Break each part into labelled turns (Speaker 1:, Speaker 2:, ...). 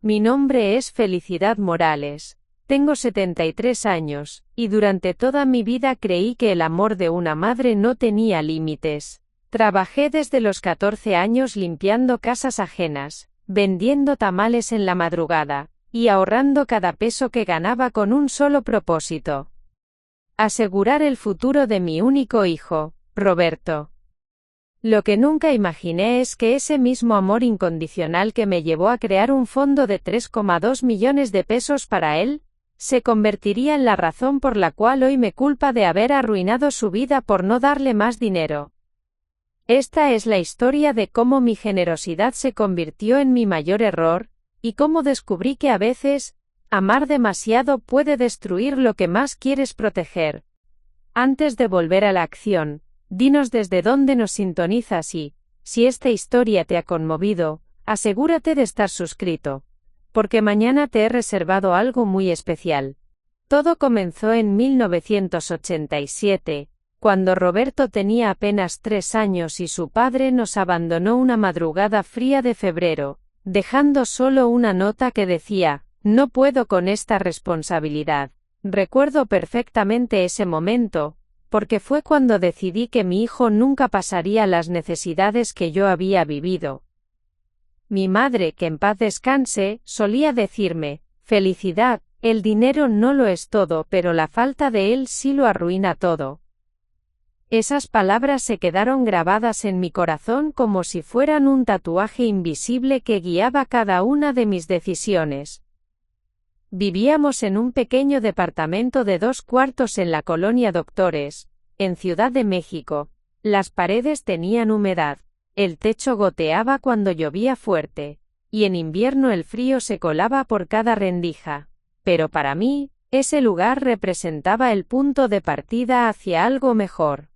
Speaker 1: Mi nombre es Felicidad Morales. Tengo 73 años, y durante toda mi vida creí que el amor de una madre no tenía límites. Trabajé desde los 14 años limpiando casas ajenas, vendiendo tamales en la madrugada, y ahorrando cada peso que ganaba con un solo propósito: asegurar el futuro de mi único hijo, Roberto. Lo que nunca imaginé es que ese mismo amor incondicional que me llevó a crear un fondo de 3,2 millones de pesos para él, se convertiría en la razón por la cual hoy me culpa de haber arruinado su vida por no darle más dinero. Esta es la historia de cómo mi generosidad se convirtió en mi mayor error, y cómo descubrí que a veces, amar demasiado puede destruir lo que más quieres proteger. Antes de volver a la acción, dinos desde dónde nos sintonizas y, si esta historia te ha conmovido, asegúrate de estar suscrito, porque mañana te he reservado algo muy especial. Todo comenzó en 1987, cuando Roberto tenía apenas 3 años y su padre nos abandonó una madrugada fría de febrero, dejando solo una nota que decía: "No puedo con esta responsabilidad". Recuerdo perfectamente ese momento, porque fue cuando decidí que mi hijo nunca pasaría las necesidades que yo había vivido. Mi madre, que en paz descanse, solía decirme: "Felicidad, el dinero no lo es todo, pero la falta de él sí lo arruina todo". Esas palabras se quedaron grabadas en mi corazón como si fueran un tatuaje invisible que guiaba cada una de mis decisiones. Vivíamos en un pequeño departamento de 2 cuartos en la colonia Doctores, en Ciudad de México. Las paredes tenían humedad, el techo goteaba cuando llovía fuerte, y en invierno el frío se colaba por cada rendija. Pero para mí, ese lugar representaba el punto de partida hacia algo mejor.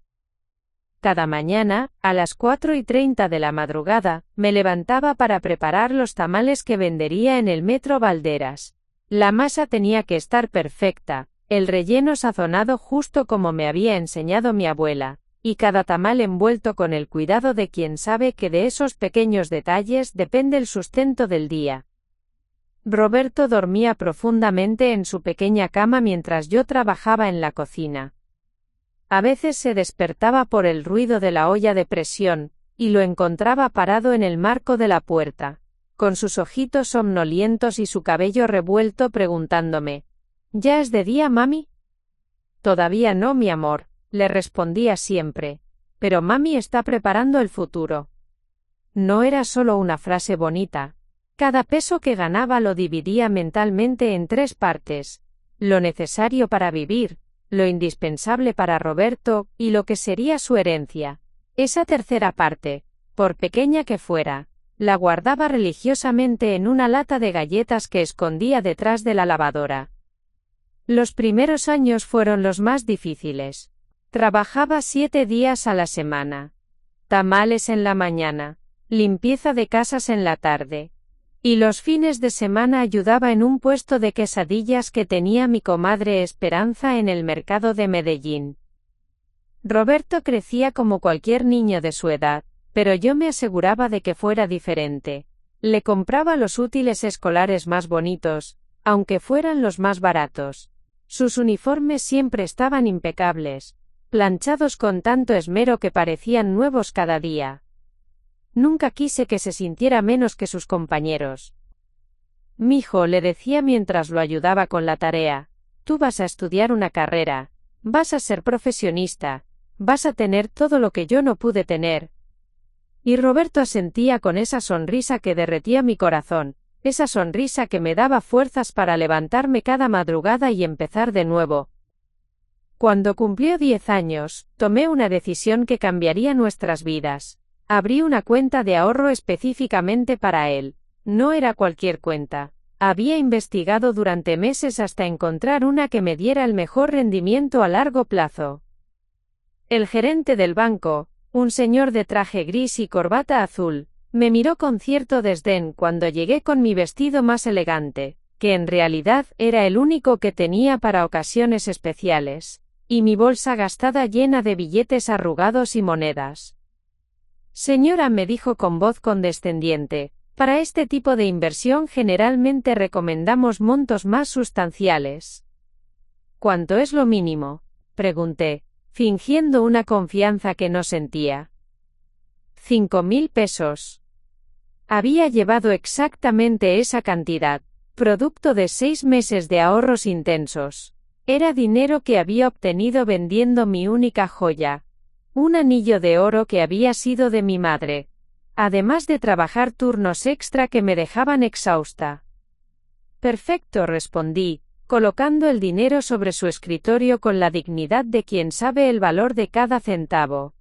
Speaker 1: Cada mañana, a las 4:30 de la madrugada, me levantaba para preparar los tamales que vendería en el Metro Valderas. La masa tenía que estar perfecta, el relleno sazonado justo como me había enseñado mi abuela, y cada tamal envuelto con el cuidado de quien sabe que de esos pequeños detalles depende el sustento del día. Roberto dormía profundamente en su pequeña cama mientras yo trabajaba en la cocina. A veces se despertaba por el ruido de la olla de presión, y lo encontraba parado en el marco de la puerta, con sus ojitos somnolientos y su cabello revuelto preguntándome: ¿Ya es de día, mami? Todavía no, mi amor, le respondía siempre, pero mami está preparando el futuro. No era solo una frase bonita. Cada peso que ganaba lo dividía mentalmente en 3 partes: lo necesario para vivir, lo indispensable para Roberto, y lo que sería su herencia. Esa tercera parte, por pequeña que fuera, la guardaba religiosamente en una lata de galletas que escondía detrás de la lavadora. Los primeros años fueron los más difíciles. Trabajaba 7 días a la semana. Tamales en la mañana, limpieza de casas en la tarde. Y los fines de semana ayudaba en un puesto de quesadillas que tenía mi comadre Esperanza en el mercado de Medellín. Roberto crecía como cualquier niño de su edad, pero yo me aseguraba de que fuera diferente. Le compraba los útiles escolares más bonitos, aunque fueran los más baratos. Sus uniformes siempre estaban impecables, planchados con tanto esmero que parecían nuevos cada día. Nunca quise que se sintiera menos que sus compañeros. «Mijo», le decía mientras lo ayudaba con la tarea, «tú vas a estudiar una carrera, vas a ser profesionista, vas a tener todo lo que yo no pude tener». Y Roberto asentía con esa sonrisa que derretía mi corazón, esa sonrisa que me daba fuerzas para levantarme cada madrugada y empezar de nuevo. Cuando cumplió 10 años, tomé una decisión que cambiaría nuestras vidas. Abrí una cuenta de ahorro específicamente para él. No era cualquier cuenta. Había investigado durante meses hasta encontrar una que me diera el mejor rendimiento a largo plazo. El gerente del banco, un señor de traje gris y corbata azul, me miró con cierto desdén cuando llegué con mi vestido más elegante, que en realidad era el único que tenía para ocasiones especiales, y mi bolsa gastada llena de billetes arrugados y monedas. «Señora», me dijo con voz condescendiente, Para este tipo de inversión generalmente recomendamos montos más sustanciales. ¿Cuánto es lo mínimo?, pregunté, fingiendo una confianza que no sentía. 5.000 pesos. Había llevado exactamente esa cantidad, producto de 6 meses de ahorros intensos. Era dinero que había obtenido vendiendo mi única joya, un anillo de oro que había sido de mi madre, además de trabajar turnos extra que me dejaban exhausta. Perfecto, respondí, colocando el dinero sobre su escritorio con la dignidad de quien sabe el valor de cada centavo.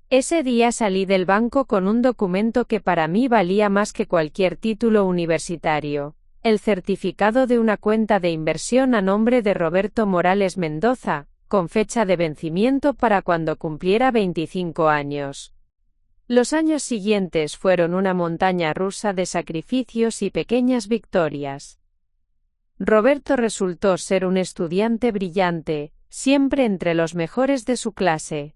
Speaker 1: Ese día salí del banco con un documento que para mí valía más que cualquier título universitario: el certificado de una cuenta de inversión a nombre de Roberto Morales Mendoza, con fecha de vencimiento para cuando cumpliera 25 años. Los años siguientes fueron una montaña rusa de sacrificios y pequeñas victorias. Roberto resultó ser un estudiante brillante, siempre entre los mejores de su clase.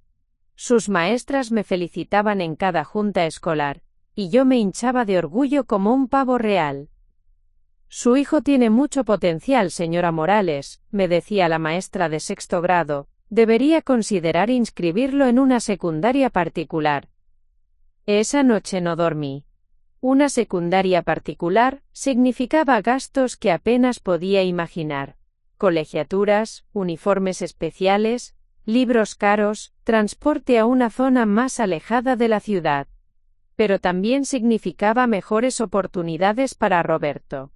Speaker 1: Sus maestras me felicitaban en cada junta escolar, y yo me hinchaba de orgullo como un pavo real. Su hijo tiene mucho potencial, señora Morales, me decía la maestra de 6º grado, debería considerar inscribirlo en una secundaria particular. Esa noche no dormí. Una secundaria particular significaba gastos que apenas podía imaginar: colegiaturas, uniformes especiales, libros caros, transporte a una zona más alejada de la ciudad. Pero también significaba mejores oportunidades para Roberto.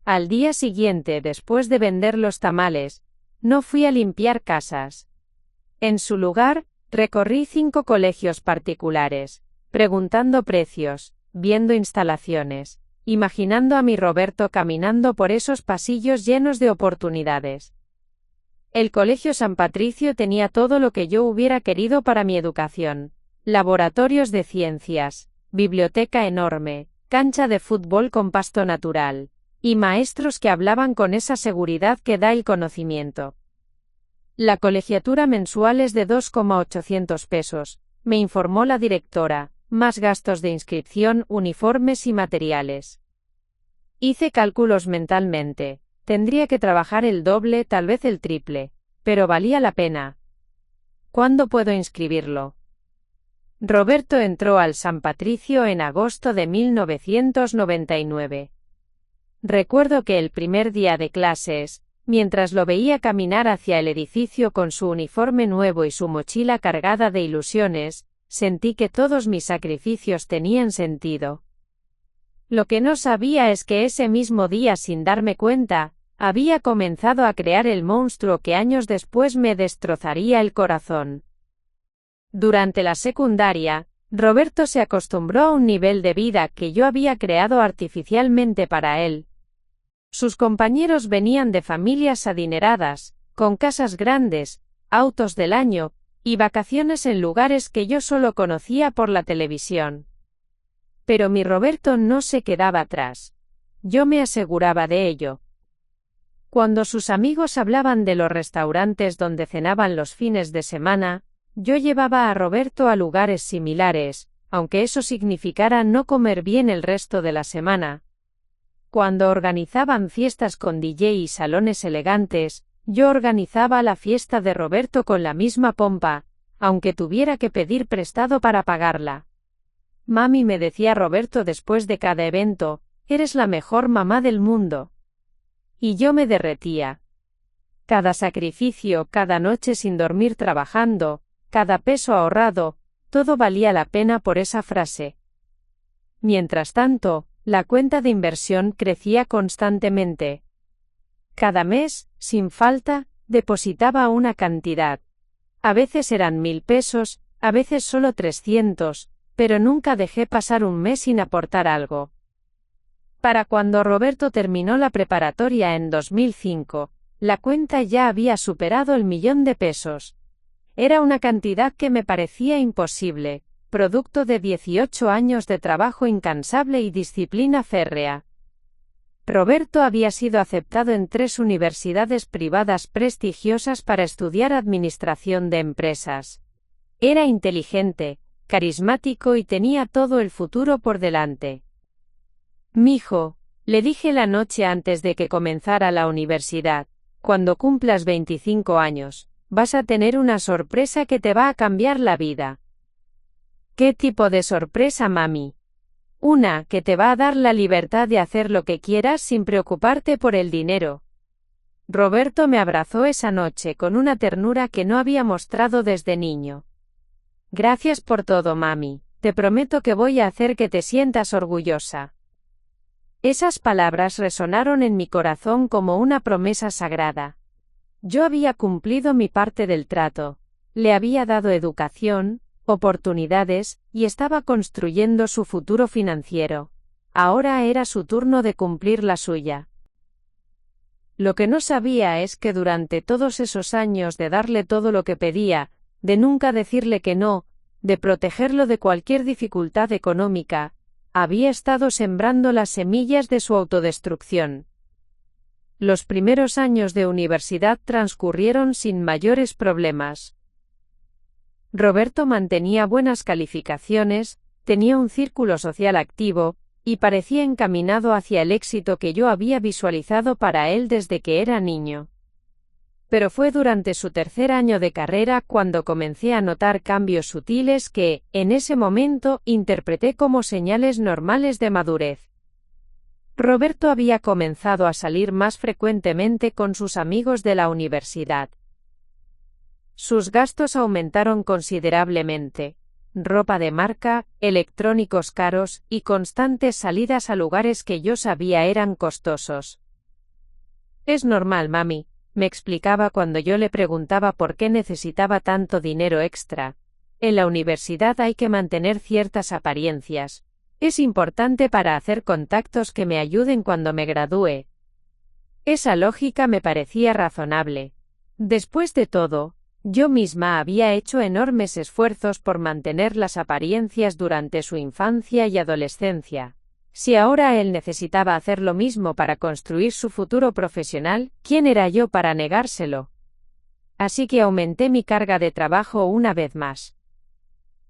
Speaker 1: Al día siguiente, después de vender los tamales, no fui a limpiar casas. En su lugar, recorrí 5 colegios particulares, preguntando precios, viendo instalaciones, imaginando a mi Roberto caminando por esos pasillos llenos de oportunidades. El Colegio San Patricio tenía todo lo que yo hubiera querido para mi educación: laboratorios de ciencias, biblioteca enorme, cancha de fútbol con pasto natural, y maestros que hablaban con esa seguridad que da el conocimiento. La colegiatura mensual es de 2,800 pesos, me informó la directora, más gastos de inscripción, uniformes y materiales. Hice cálculos mentalmente. Tendría que trabajar el doble, tal vez el triple, pero valía la pena. ¿Cuándo puedo inscribirlo? Roberto entró al San Patricio en agosto de 1999. Recuerdo que el primer día de clases, mientras lo veía caminar hacia el edificio con su uniforme nuevo y su mochila cargada de ilusiones, sentí que todos mis sacrificios tenían sentido. Lo que no sabía es que ese mismo día, sin darme cuenta, había comenzado a crear el monstruo que años después me destrozaría el corazón. Durante la secundaria, Roberto se acostumbró a un nivel de vida que yo había creado artificialmente para él. Sus compañeros venían de familias adineradas, con casas grandes, autos del año, y vacaciones en lugares que yo solo conocía por la televisión. Pero mi Roberto no se quedaba atrás. Yo me aseguraba de ello. Cuando sus amigos hablaban de los restaurantes donde cenaban los fines de semana, yo llevaba a Roberto a lugares similares, aunque eso significara no comer bien el resto de la semana. Cuando organizaban fiestas con DJ y salones elegantes, yo organizaba la fiesta de Roberto con la misma pompa, aunque tuviera que pedir prestado para pagarla. Mami, me decía Roberto después de cada evento, eres la mejor mamá del mundo. Y yo me derretía. Cada sacrificio, cada noche sin dormir trabajando, cada peso ahorrado, todo valía la pena por esa frase. Mientras tanto, la cuenta de inversión crecía constantemente. Cada mes, sin falta, depositaba una cantidad. A veces eran 1.000 pesos, a veces solo 300, pero nunca dejé pasar un mes sin aportar algo. Para cuando Roberto terminó la preparatoria en 2005, la cuenta ya había superado el 1.000.000 de pesos. Era una cantidad que me parecía imposible, producto de 18 años de trabajo incansable y disciplina férrea. Roberto había sido aceptado en 3 universidades privadas prestigiosas para estudiar administración de empresas. Era inteligente, carismático y tenía todo el futuro por delante. Mijo, le dije la noche antes de que comenzara la universidad, cuando cumplas 25 años, vas a tener una sorpresa que te va a cambiar la vida. ¿Qué tipo de sorpresa, mami? Una que te va a dar la libertad de hacer lo que quieras sin preocuparte por el dinero. Roberto me abrazó esa noche con una ternura que no había mostrado desde niño. Gracias por todo, mami, te prometo que voy a hacer que te sientas orgullosa. Esas palabras resonaron en mi corazón como una promesa sagrada. Yo había cumplido mi parte del trato, le había dado educación, oportunidades, y estaba construyendo su futuro financiero. Ahora era su turno de cumplir la suya. Lo que no sabía es que durante todos esos años de darle todo lo que pedía, de nunca decirle que no, de protegerlo de cualquier dificultad económica, había estado sembrando las semillas de su autodestrucción. Los primeros años de universidad transcurrieron sin mayores problemas. Roberto mantenía buenas calificaciones, tenía un círculo social activo, y parecía encaminado hacia el éxito que yo había visualizado para él desde que era niño. Pero fue durante su tercer año de carrera cuando comencé a notar cambios sutiles que, en ese momento, interpreté como señales normales de madurez. Roberto había comenzado a salir más frecuentemente con sus amigos de la universidad. Sus gastos aumentaron considerablemente. Ropa de marca, electrónicos caros, y constantes salidas a lugares que yo sabía eran costosos. Es normal, mami, me explicaba cuando yo le preguntaba por qué necesitaba tanto dinero extra. En la universidad hay que mantener ciertas apariencias. Es importante para hacer contactos que me ayuden cuando me gradúe. Esa lógica me parecía razonable. Después de todo, yo misma había hecho enormes esfuerzos por mantener las apariencias durante su infancia y adolescencia. Si ahora él necesitaba hacer lo mismo para construir su futuro profesional, ¿quién era yo para negárselo? Así que aumenté mi carga de trabajo una vez más.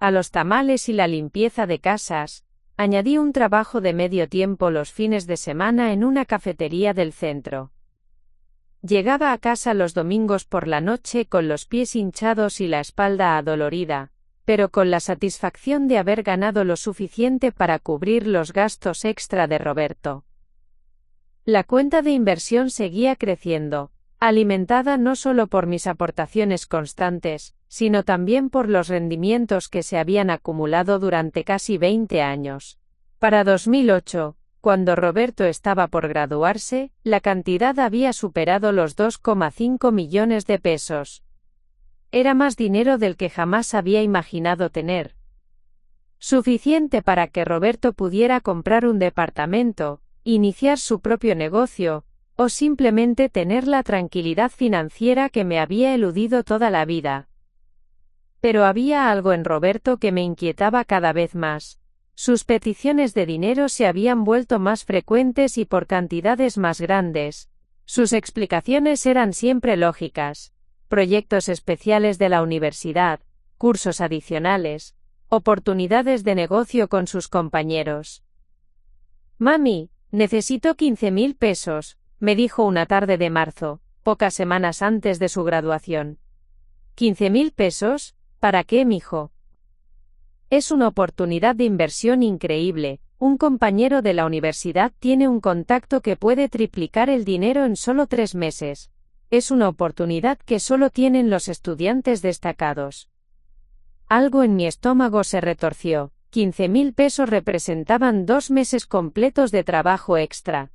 Speaker 1: A los tamales y la limpieza de casas, añadí un trabajo de medio tiempo los fines de semana en una cafetería del centro. Llegaba a casa los domingos por la noche con los pies hinchados y la espalda adolorida, pero con la satisfacción de haber ganado lo suficiente para cubrir los gastos extra de Roberto. La cuenta de inversión seguía creciendo, alimentada no solo por mis aportaciones constantes, sino también por los rendimientos que se habían acumulado durante casi 20 años. Para 2008, cuando Roberto estaba por graduarse, la cantidad había superado los 2,5 millones de pesos. Era más dinero del que jamás había imaginado tener. Suficiente para que Roberto pudiera comprar un departamento, iniciar su propio negocio, o simplemente tener la tranquilidad financiera que me había eludido toda la vida. Pero había algo en Roberto que me inquietaba cada vez más. Sus peticiones de dinero se habían vuelto más frecuentes y por cantidades más grandes. Sus explicaciones eran siempre lógicas. Proyectos especiales de la universidad, cursos adicionales, oportunidades de negocio con sus compañeros. Mami, necesito 15.000 pesos, me dijo una tarde de marzo, pocas semanas antes de su graduación. ¿15.000 pesos? ¿Para qué, mijo? Es una oportunidad de inversión increíble. Un compañero de la universidad tiene un contacto que puede triplicar el dinero en solo 3 meses. Es una oportunidad que solo tienen los estudiantes destacados. Algo en mi estómago se retorció. 15.000 pesos representaban 2 meses completos de trabajo extra.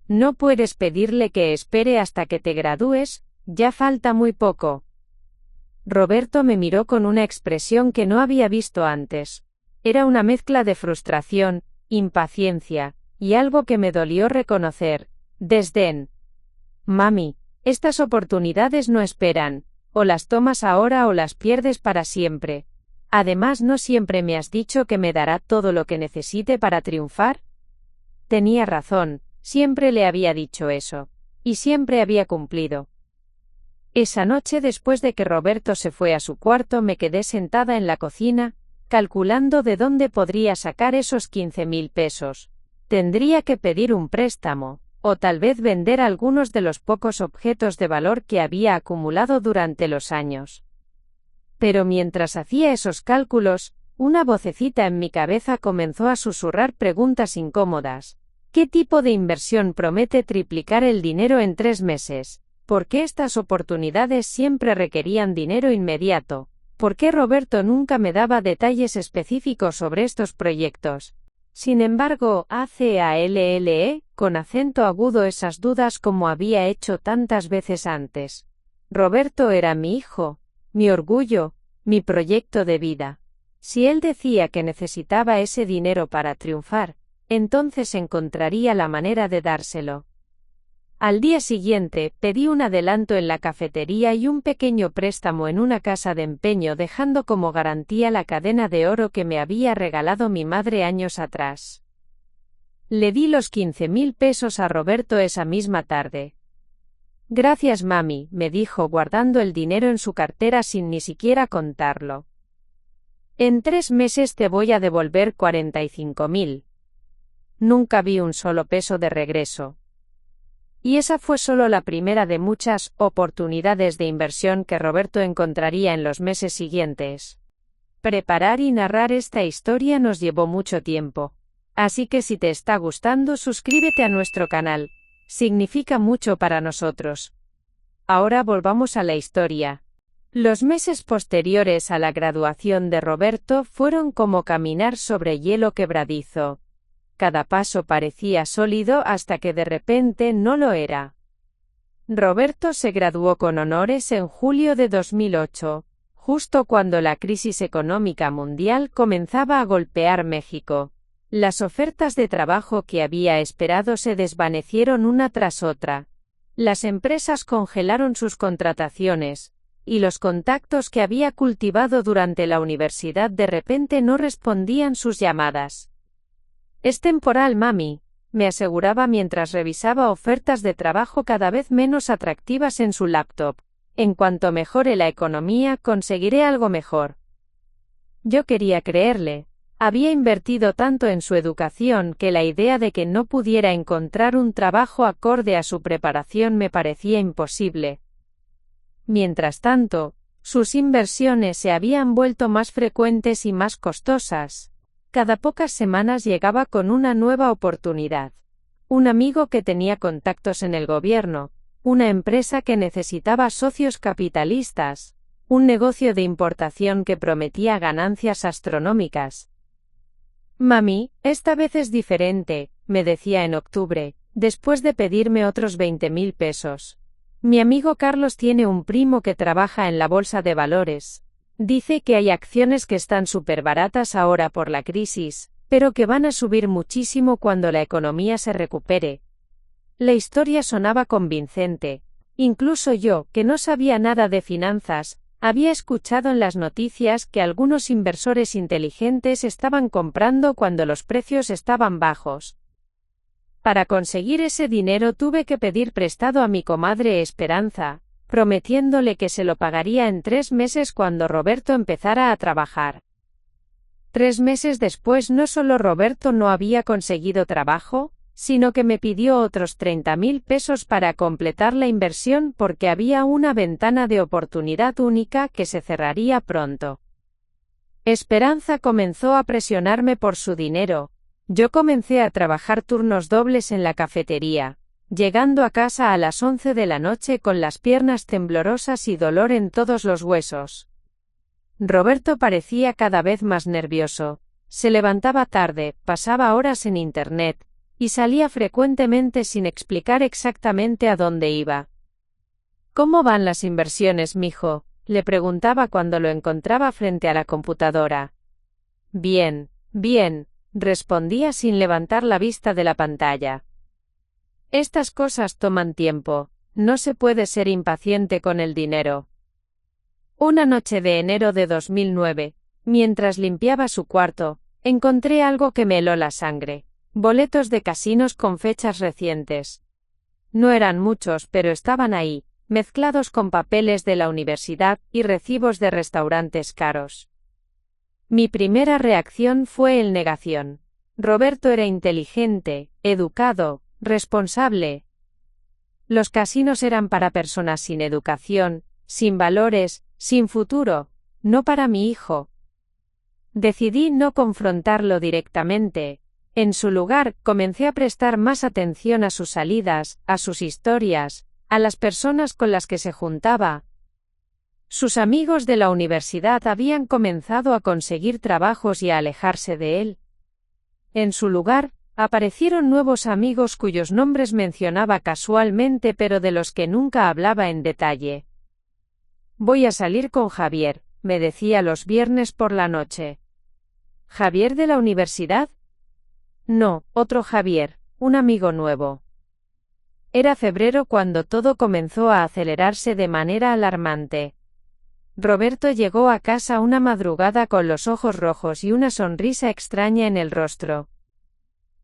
Speaker 1: No puedes pedirle que espere hasta que te gradúes, ya falta muy poco. Roberto me miró con una expresión que no había visto antes. Era una mezcla de frustración, impaciencia, y algo que me dolió reconocer, desdén. Mami, estas oportunidades no esperan, o las tomas ahora o las pierdes para siempre. Además, ¿no siempre me has dicho que me dará todo lo que necesite para triunfar? Tenía razón, siempre le había dicho eso, y siempre había cumplido. Esa noche después de que Roberto se fue a su cuarto me quedé sentada en la cocina, calculando de dónde podría sacar esos 15.000 pesos. Tendría que pedir un préstamo, o tal vez vender algunos de los pocos objetos de valor que había acumulado durante los años. Pero mientras hacía esos cálculos, una vocecita en mi cabeza comenzó a susurrar preguntas incómodas. ¿Qué tipo de inversión promete triplicar el dinero en 3 meses? ¿Por qué estas oportunidades siempre requerían dinero inmediato? ¿Por qué Roberto nunca me daba detalles específicos sobre estos proyectos? Sin embargo, ACALLE, con acento agudo esas dudas como había hecho tantas veces antes. Roberto era mi hijo, mi orgullo, mi proyecto de vida. Si él decía que necesitaba ese dinero para triunfar, entonces encontraría la manera de dárselo. Al día siguiente, pedí un adelanto en la cafetería y un pequeño préstamo en una casa de empeño, dejando como garantía la cadena de oro que me había regalado mi madre años atrás. Le di los 15.000 pesos a Roberto esa misma tarde. Gracias, mami, me dijo guardando el dinero en su cartera sin ni siquiera contarlo. En 3 meses te voy a devolver 45.000. Nunca vi un solo peso de regreso. Y esa fue solo la primera de muchas oportunidades de inversión que Roberto encontraría en los meses siguientes. Preparar y narrar esta historia nos llevó mucho tiempo. Así que si te está gustando, suscríbete a nuestro canal. Significa mucho para nosotros. Ahora volvamos a la historia. Los meses posteriores a la graduación de Roberto fueron como caminar sobre hielo quebradizo. Cada paso parecía sólido hasta que de repente no lo era. Roberto se graduó con honores en julio de 2008, justo cuando la crisis económica mundial comenzaba a golpear México. Las ofertas de trabajo que había esperado se desvanecieron una tras otra. Las empresas congelaron sus contrataciones, y los contactos que había cultivado durante la universidad de repente no respondían sus llamadas. Es temporal, mami, me aseguraba mientras revisaba ofertas de trabajo cada vez menos atractivas en su laptop. En cuanto mejore la economía, conseguiré algo mejor. Yo quería creerle. Había invertido tanto en su educación que la idea de que no pudiera encontrar un trabajo acorde a su preparación me parecía imposible. Mientras tanto, sus inversiones se habían vuelto más frecuentes y más costosas. Cada pocas semanas llegaba con una nueva oportunidad. Un amigo que tenía contactos en el gobierno, una empresa que necesitaba socios capitalistas, un negocio de importación que prometía ganancias astronómicas. Mami, esta vez es diferente, me decía en octubre, después de pedirme otros 20.000 pesos. Mi amigo Carlos tiene un primo que trabaja en la bolsa de valores. Dice que hay acciones que están súper baratas ahora por la crisis, pero que van a subir muchísimo cuando la economía se recupere. La historia sonaba convincente. Incluso yo, que no sabía nada de finanzas, había escuchado en las noticias que algunos inversores inteligentes estaban comprando cuando los precios estaban bajos. Para conseguir ese dinero tuve que pedir prestado a mi comadre Esperanza, prometiéndole que se lo pagaría en 3 meses cuando Roberto empezara a trabajar. 3 meses después no solo Roberto no había conseguido trabajo, sino que me pidió otros 30.000 pesos para completar la inversión porque había una ventana de oportunidad única que se cerraría pronto. Esperanza comenzó a presionarme por su dinero. Yo comencé a trabajar turnos dobles en la cafetería, llegando a casa a las 11 de la noche con las piernas temblorosas y dolor en todos los huesos. Roberto parecía cada vez más nervioso. Se levantaba tarde, pasaba horas en internet, y salía frecuentemente sin explicar exactamente a dónde iba. ¿Cómo van las inversiones, mijo?, le preguntaba cuando lo encontraba frente a la computadora. Bien, bien, respondía sin levantar la vista de la pantalla. Estas cosas toman tiempo, no se puede ser impaciente con el dinero. Una noche de enero de 2009, mientras limpiaba su cuarto, encontré algo que me heló la sangre. Boletos de casinos con fechas recientes. No eran muchos, pero estaban ahí, mezclados con papeles de la universidad y recibos de restaurantes caros. Mi primera reacción fue el negación. Roberto era inteligente, educado, responsable. Los casinos eran para personas sin educación, sin valores, sin futuro, no para mi hijo. Decidí no confrontarlo directamente. En su lugar, comencé a prestar más atención a sus salidas, a sus historias, a las personas con las que se juntaba. Sus amigos de la universidad habían comenzado a conseguir trabajos y a alejarse de él. En su lugar, aparecieron nuevos amigos cuyos nombres mencionaba casualmente pero de los que nunca hablaba en detalle. Voy a salir con Javier, me decía los viernes por la noche. ¿Javier de la universidad? No, otro Javier, un amigo nuevo. Era febrero cuando todo comenzó a acelerarse de manera alarmante. Roberto llegó a casa una madrugada con los ojos rojos y una sonrisa extraña en el rostro.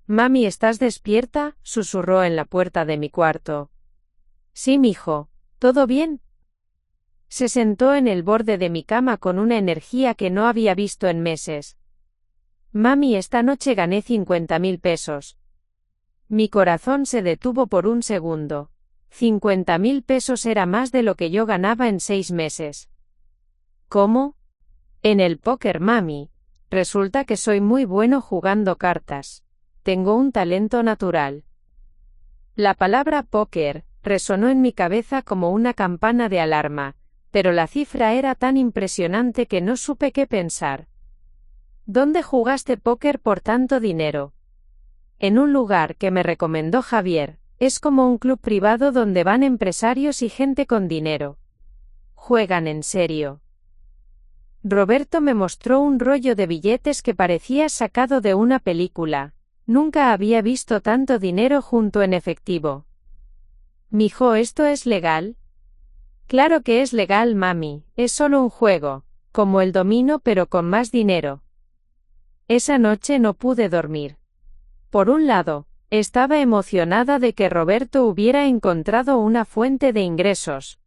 Speaker 1: «Mami, ¿estás despierta?», susurró en la puerta de mi cuarto. «Sí, mijo. ¿Todo bien?». Se sentó en el borde de mi cama con una energía que no había visto en meses. «Mami, esta noche gané 50.000 pesos». Mi corazón se detuvo por un segundo. 50.000 pesos era más de lo que yo ganaba en 6 meses. ¿Cómo? En el póker, mami. Resulta que soy muy bueno jugando cartas. Tengo un talento natural. La palabra póker resonó en mi cabeza como una campana de alarma, pero la cifra era tan impresionante que no supe qué pensar. ¿Dónde jugaste póker por tanto dinero? En un lugar que me recomendó Javier. Es como un club privado donde van empresarios y gente con dinero. Juegan en serio. Roberto me mostró un rollo de billetes que parecía sacado de una película. Nunca había visto tanto dinero junto en efectivo. Mijo, ¿esto es legal? Claro que es legal, mami. Es solo un juego, como el dominó pero con más dinero. Esa noche no pude dormir. Por un lado, estaba emocionada de que Roberto hubiera encontrado una fuente de ingresos.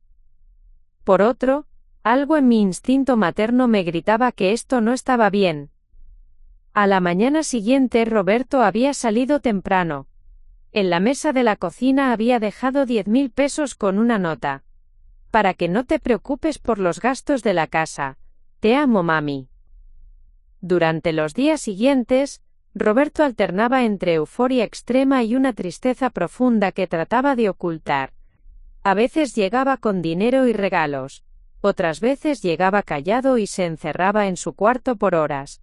Speaker 1: Por otro, algo en mi instinto materno me gritaba que esto no estaba bien. A la mañana siguiente Roberto había salido temprano. En la mesa de la cocina había dejado 10.000 pesos con una nota. Para que no te preocupes por los gastos de la casa. Te amo, mami. Durante los días siguientes, Roberto alternaba entre euforia extrema y una tristeza profunda que trataba de ocultar. A veces llegaba con dinero y regalos. Otras veces llegaba callado y se encerraba en su cuarto por horas.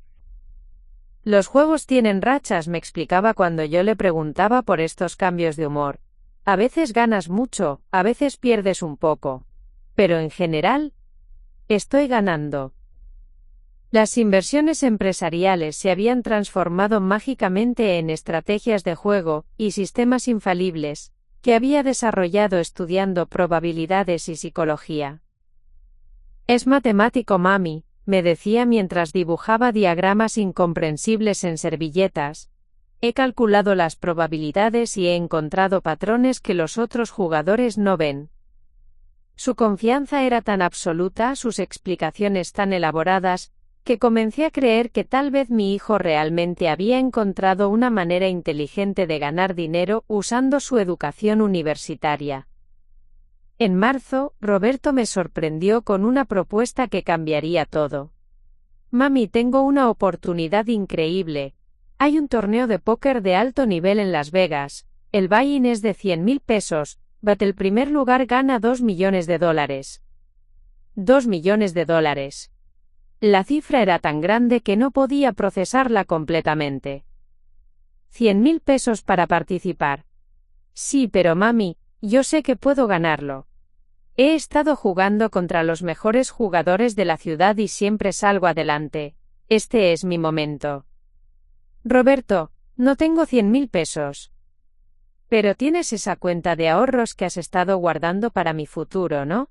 Speaker 1: Los juegos tienen rachas, me explicaba cuando yo le preguntaba por estos cambios de humor. A veces ganas mucho, a veces pierdes un poco. Pero en general, estoy ganando. Las inversiones empresariales se habían transformado mágicamente en estrategias de juego y sistemas infalibles, que había desarrollado estudiando probabilidades y psicología. Es matemático, mami, me decía mientras dibujaba diagramas incomprensibles en servilletas. He calculado las probabilidades y he encontrado patrones que los otros jugadores no ven. Su confianza era tan absoluta, sus explicaciones tan elaboradas, que comencé a creer que tal vez mi hijo realmente había encontrado una manera inteligente de ganar dinero usando su educación universitaria. En marzo, Roberto me sorprendió con una propuesta que cambiaría todo. Mami, tengo una oportunidad increíble. Hay un torneo de póker de alto nivel en Las Vegas. El buy-in es de 100.000 pesos, but el primer lugar gana $2 millones. $2 millones. La cifra era tan grande que no podía procesarla completamente. 100.000 pesos para participar. Sí, pero mami, yo sé que puedo ganarlo. He estado jugando contra los mejores jugadores de la ciudad y siempre salgo adelante. Este es mi momento. Roberto, no tengo 100.000 pesos. Pero tienes esa cuenta de ahorros que has estado guardando para mi futuro, ¿no?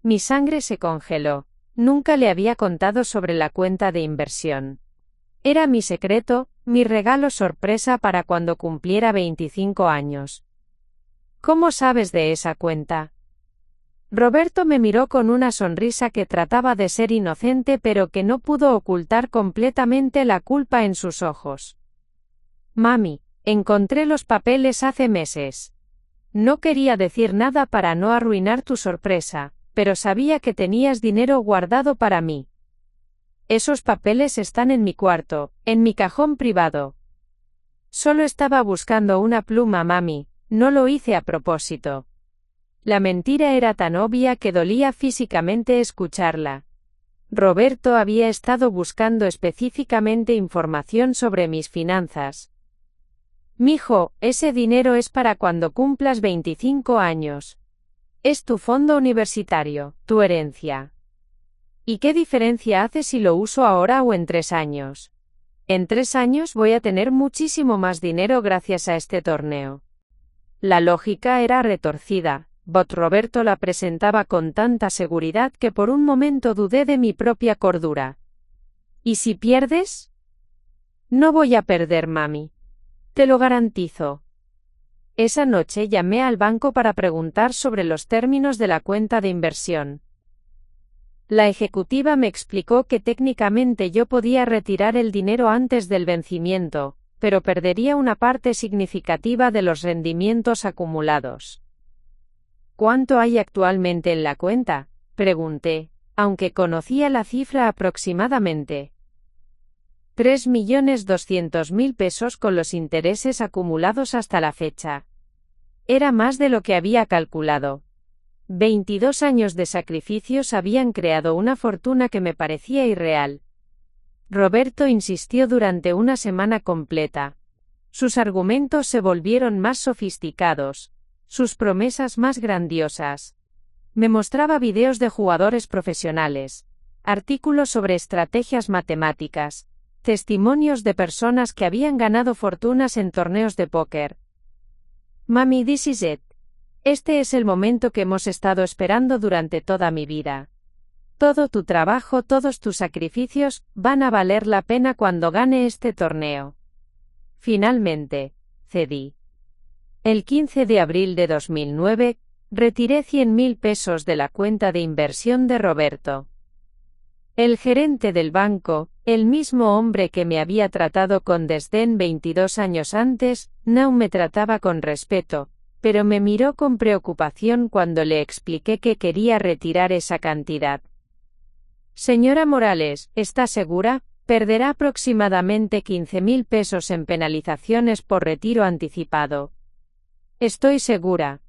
Speaker 1: Mi sangre se congeló. Nunca le había contado sobre la cuenta de inversión. Era mi secreto, mi regalo sorpresa para cuando cumpliera 25 años. ¿Cómo sabes de esa cuenta? Roberto me miró con una sonrisa que trataba de ser inocente pero que no pudo ocultar completamente la culpa en sus ojos. Mami, encontré los papeles hace meses. No quería decir nada para no arruinar tu sorpresa, pero sabía que tenías dinero guardado para mí. Esos papeles están en mi cuarto, en mi cajón privado. Solo estaba buscando una pluma, mami, no lo hice a propósito. La mentira era tan obvia que dolía físicamente escucharla. Roberto había estado buscando específicamente información sobre mis finanzas. Mijo, ese dinero es para cuando cumplas 25 años. Es tu fondo universitario, tu herencia. ¿Y qué diferencia hace si lo uso ahora o en 3 años? En 3 años voy a tener muchísimo más dinero gracias a este torneo. La lógica era retorcida, but Roberto la presentaba con tanta seguridad que por un momento dudé de mi propia cordura. ¿Y si pierdes? No voy a perder, mami. Te lo garantizo. Esa noche llamé al banco para preguntar sobre los términos de la cuenta de inversión. La ejecutiva me explicó que técnicamente yo podía retirar el dinero antes del vencimiento, pero perdería una parte significativa de los rendimientos acumulados. ¿Cuánto hay actualmente en la cuenta?, pregunté, aunque conocía la cifra aproximadamente. 3.200.000 pesos con los intereses acumulados hasta la fecha. Era más de lo que había calculado. 22 años de sacrificios habían creado una fortuna que me parecía irreal. Roberto insistió durante una semana completa. Sus argumentos se volvieron más sofisticados, sus promesas más grandiosas. Me mostraba videos de jugadores profesionales, artículos sobre estrategias matemáticas, testimonios de personas que habían ganado fortunas en torneos de póker. Mami, this is it. Este es el momento que hemos estado esperando durante toda mi vida. Todo tu trabajo, todos tus sacrificios, van a valer la pena cuando gane este torneo. Finalmente, cedí. El 15 de abril de 2009, retiré 100.000 pesos de la cuenta de inversión de Roberto. El gerente del banco, el mismo hombre que me había tratado con desdén 22 años antes, no me trataba con respeto, pero me miró con preocupación cuando le expliqué que quería retirar esa cantidad. Señora Morales, ¿está segura? Perderá aproximadamente 15.000 pesos en penalizaciones por retiro anticipado. Estoy segura.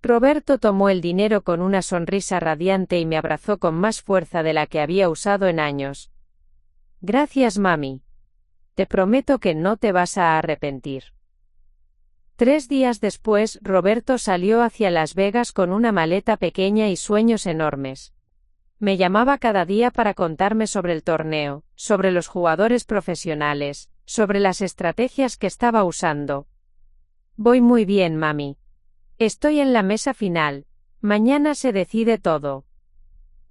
Speaker 1: Roberto tomó el dinero con una sonrisa radiante y me abrazó con más fuerza de la que había usado en años. Gracias, mami. Te prometo que no te vas a arrepentir. 3 días después, Roberto salió hacia Las Vegas con una maleta pequeña y sueños enormes. Me llamaba cada día para contarme sobre el torneo, sobre los jugadores profesionales, sobre las estrategias que estaba usando. Voy muy bien, mami. Estoy en la mesa final. Mañana se decide todo.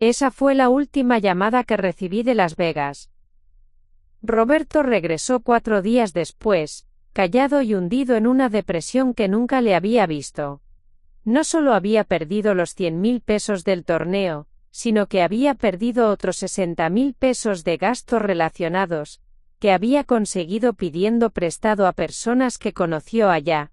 Speaker 1: Esa fue la última llamada que recibí de Las Vegas. Roberto regresó 4 días después, callado y hundido en una depresión que nunca le había visto. No solo había perdido los 100.000 pesos del torneo, sino que había perdido otros 60.000 pesos de gastos relacionados, que había conseguido pidiendo prestado a personas que conoció allá.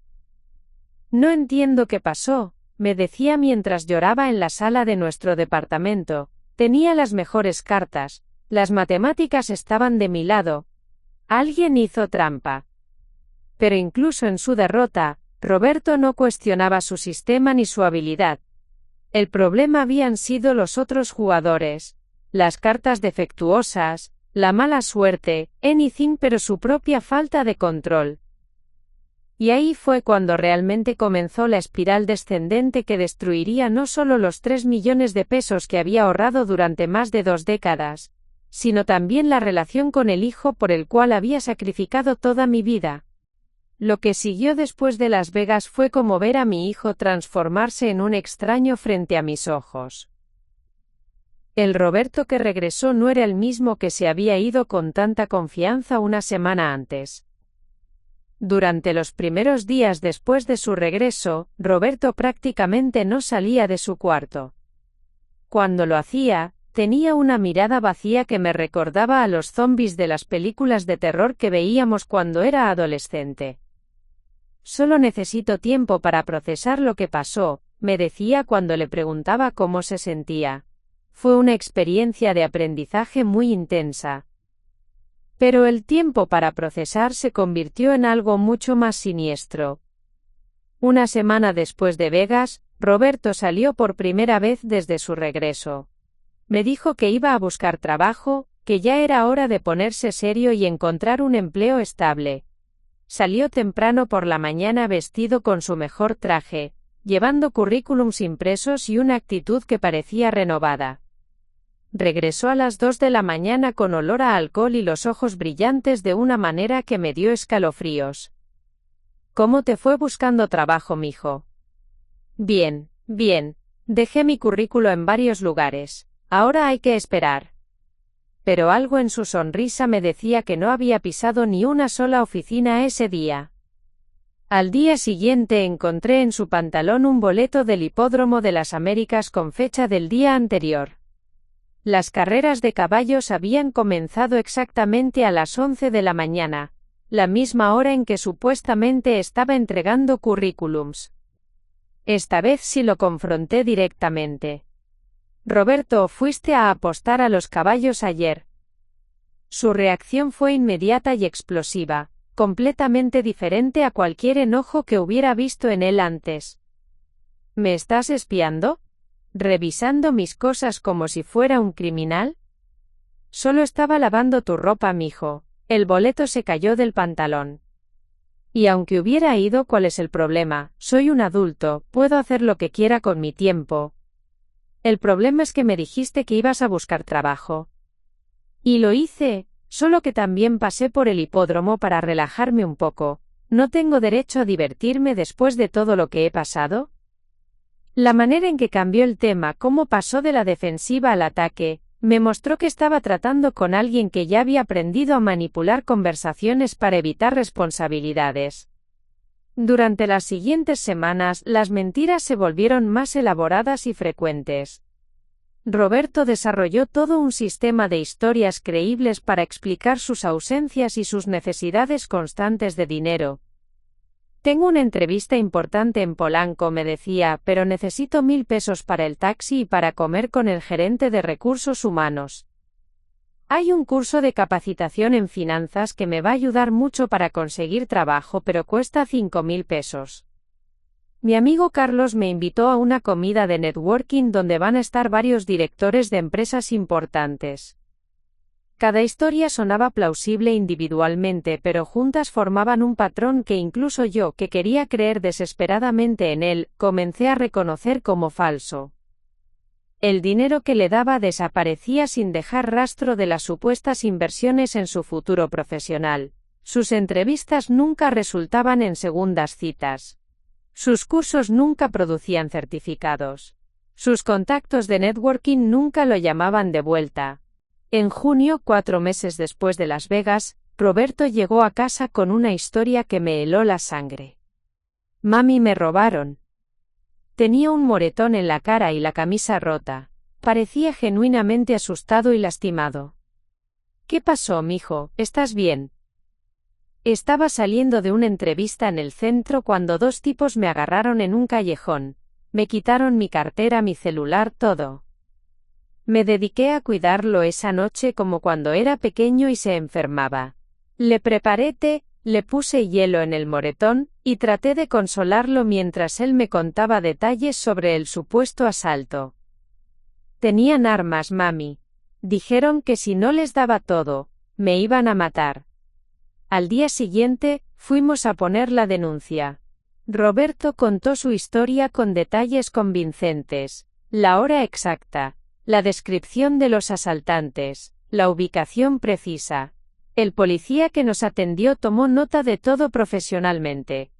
Speaker 1: No entiendo qué pasó, me decía mientras lloraba en la sala de nuestro departamento. Tenía las mejores cartas, las matemáticas estaban de mi lado. Alguien hizo trampa. Pero incluso en su derrota, Roberto no cuestionaba su sistema ni su habilidad. El problema habían sido los otros jugadores, las cartas defectuosas, la mala suerte, anything, pero su propia falta de control. Y ahí fue cuando realmente comenzó la espiral descendente que destruiría no solo los 3 millones de pesos que había ahorrado durante más de 2 décadas, sino también la relación con el hijo por el cual había sacrificado toda mi vida. Lo que siguió después de Las Vegas fue como ver a mi hijo transformarse en un extraño frente a mis ojos. El Roberto que regresó no era el mismo que se había ido con tanta confianza una semana antes. Durante los primeros días después de su regreso, Roberto prácticamente no salía de su cuarto. Cuando lo hacía, Tenía una mirada vacía que me recordaba a los zombies de las películas de terror que veíamos cuando era adolescente. Solo necesito tiempo para procesar lo que pasó, me decía cuando le preguntaba cómo se sentía. Fue una experiencia de aprendizaje muy intensa. Pero el tiempo para procesar se convirtió en algo mucho más siniestro. Una semana después de Vegas, Roberto salió por primera vez desde su regreso. Me dijo que iba a buscar trabajo, que ya era hora de ponerse serio y encontrar un empleo estable. Salió temprano por la mañana vestido con su mejor traje, llevando currículums impresos y una actitud que parecía renovada. Regresó a las 2 de la mañana con olor a alcohol y los ojos brillantes de una manera que me dio escalofríos. ¿Cómo te fue buscando trabajo, mijo? Bien, bien. Dejé mi currículo en varios lugares. Ahora hay que esperar. Pero algo en su sonrisa me decía que no había pisado ni una sola oficina ese día. Al día siguiente encontré en su pantalón un boleto del Hipódromo de las Américas con fecha del día anterior. Las carreras de caballos habían comenzado exactamente a las 11 de la mañana, la misma hora en que supuestamente estaba entregando currículums. Esta vez sí lo confronté directamente. Roberto, ¿fuiste a apostar a los caballos ayer? Su reacción fue inmediata y explosiva, completamente diferente a cualquier enojo que hubiera visto en él antes. ¿Me estás espiando? ¿Revisando mis cosas como si fuera un criminal? Solo estaba lavando tu ropa, mijo. El boleto se cayó del pantalón. Y aunque hubiera ido, ¿cuál es el problema? Soy un adulto, puedo hacer lo que quiera con mi tiempo. El problema es que me dijiste que ibas a buscar trabajo. Y lo hice, solo que también pasé por el hipódromo para relajarme un poco. ¿No tengo derecho a divertirme después de todo lo que he pasado? La manera en que cambió el tema, cómo pasó de la defensiva al ataque, me mostró que estaba tratando con alguien que ya había aprendido a manipular conversaciones para evitar responsabilidades. Durante las siguientes semanas, las mentiras se volvieron más elaboradas y frecuentes. Roberto desarrolló todo un sistema de historias creíbles para explicar sus ausencias y sus necesidades constantes de dinero. Tengo una entrevista importante en Polanco, me decía, pero necesito 1.000 pesos para el taxi y para comer con el gerente de recursos humanos. Hay un curso de capacitación en finanzas que me va a ayudar mucho para conseguir trabajo, pero cuesta 5.000 pesos. Mi amigo Carlos me invitó a una comida de networking donde van a estar varios directores de empresas importantes. Cada historia sonaba plausible individualmente, pero juntas formaban un patrón que incluso yo, que quería creer desesperadamente en él, comencé a reconocer como falso. El dinero que le daba desaparecía sin dejar rastro de las supuestas inversiones en su futuro profesional. Sus entrevistas nunca resultaban en segundas citas. Sus cursos nunca producían certificados. Sus contactos de networking nunca lo llamaban de vuelta. En junio, 4 meses después de Las Vegas, Roberto llegó a casa con una historia que me heló la sangre. Mami, me robaron. Tenía un moretón en la cara y la camisa rota. Parecía genuinamente asustado y lastimado. ¿Qué pasó, mijo? ¿Estás bien? Estaba saliendo de una entrevista en el centro cuando 2 tipos me agarraron en un callejón. Me quitaron mi cartera, mi celular, todo. Me dediqué a cuidarlo esa noche como cuando era pequeño y se enfermaba. Le preparé té, le puse hielo en el moretón, y traté de consolarlo mientras él me contaba detalles sobre el supuesto asalto. Tenían armas, mami. Dijeron que si no les daba todo, me iban a matar. Al día siguiente, fuimos a poner la denuncia. Roberto contó su historia con detalles convincentes, la hora exacta, la descripción de los asaltantes, la ubicación precisa. El policía que nos atendió tomó nota de todo profesionalmente.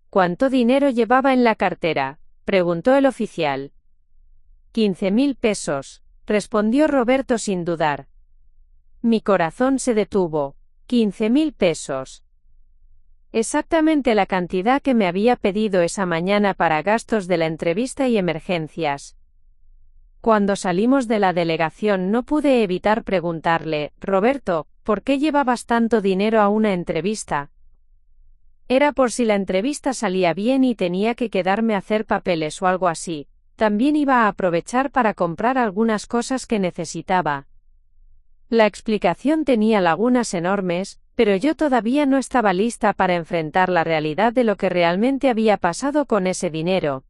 Speaker 1: ¿Cuánto dinero llevaba en la cartera?, preguntó el oficial. 15.000 pesos, respondió Roberto sin dudar. Mi corazón se detuvo. 15.000 pesos. Exactamente la cantidad que me había pedido esa mañana para gastos de la entrevista y emergencias. Cuando salimos de la delegación no pude evitar preguntarle, Roberto, ¿por qué llevabas tanto dinero a una entrevista? Era por si la entrevista salía bien y tenía que quedarme a hacer papeles o algo así. También iba a aprovechar para comprar algunas cosas que necesitaba. La explicación tenía lagunas enormes, pero yo todavía no estaba lista para enfrentar la realidad de lo que realmente había pasado con ese dinero.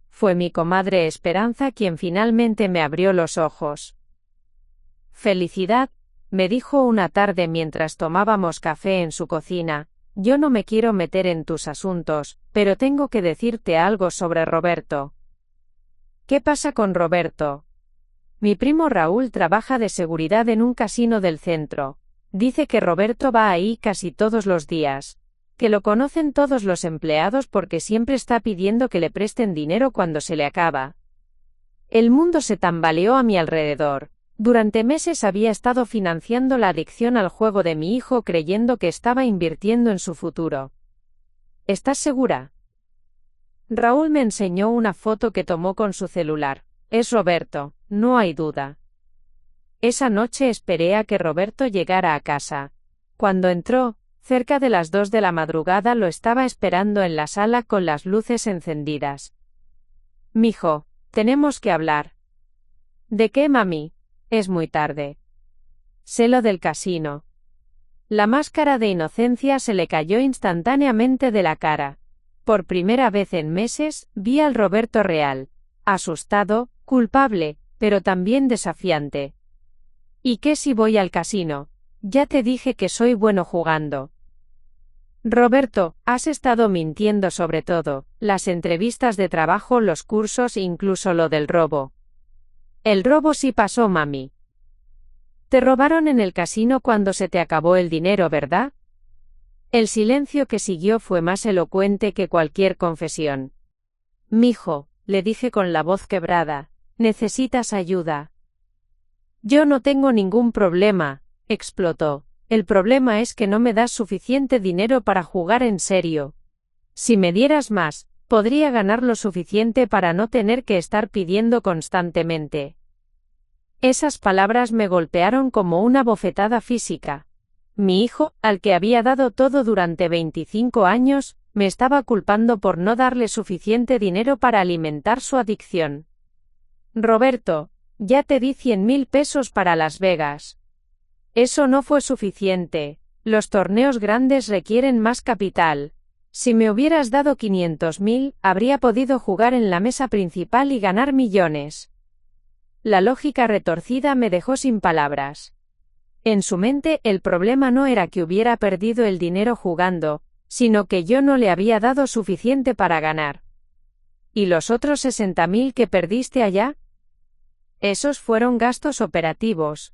Speaker 1: Fue mi comadre Esperanza quien finalmente me abrió los ojos. Felicidad, me dijo una tarde mientras tomábamos café en su cocina, yo no me quiero meter en tus asuntos, pero tengo que decirte algo sobre Roberto. ¿Qué pasa con Roberto? Mi primo Raúl trabaja de seguridad en un casino del centro. Dice que Roberto va ahí casi todos los días. Que lo conocen todos los empleados porque siempre está pidiendo que le presten dinero cuando se le acaba. El mundo se tambaleó a mi alrededor. Durante meses había estado financiando la adicción al juego de mi hijo creyendo que estaba invirtiendo en su futuro. ¿Estás segura? Raúl me enseñó una foto que tomó con su celular. Es Roberto, no hay duda. Esa noche esperé a que Roberto llegara a casa. Cuando entró, cerca de las 2 de la madrugada lo estaba esperando en la sala con las luces encendidas. Mijo, tenemos que hablar. ¿De qué, mami? Es muy tarde. Sé lo del casino. La máscara de inocencia se le cayó instantáneamente de la cara. Por primera vez en meses, vi al Roberto real. Asustado, culpable, pero también desafiante. ¿Y qué si voy al casino? Ya te dije que soy bueno jugando. Roberto, has estado mintiendo sobre todo, las entrevistas de trabajo, los cursos e incluso lo del robo. El robo sí pasó, mami. Te robaron en el casino cuando se te acabó el dinero, ¿verdad? El silencio que siguió fue más elocuente que cualquier confesión. Mijo, le dije con la voz quebrada, necesitas ayuda. Yo no tengo ningún problema, explotó. El problema es que no me das suficiente dinero para jugar en serio. Si me dieras más, podría ganar lo suficiente para no tener que estar pidiendo constantemente. Esas palabras me golpearon como una bofetada física. Mi hijo, al que había dado todo durante 25 años, me estaba culpando por no darle suficiente dinero para alimentar su adicción. Roberto, ya te di 100.000 pesos para Las Vegas. Eso no fue suficiente. Los torneos grandes requieren más capital. Si me hubieras dado 500.000, habría podido jugar en la mesa principal y ganar millones. La lógica retorcida me dejó sin palabras. En su mente, el problema no era que hubiera perdido el dinero jugando, sino que yo no le había dado suficiente para ganar. ¿Y los otros 60.000 que perdiste allá? Esos fueron gastos operativos.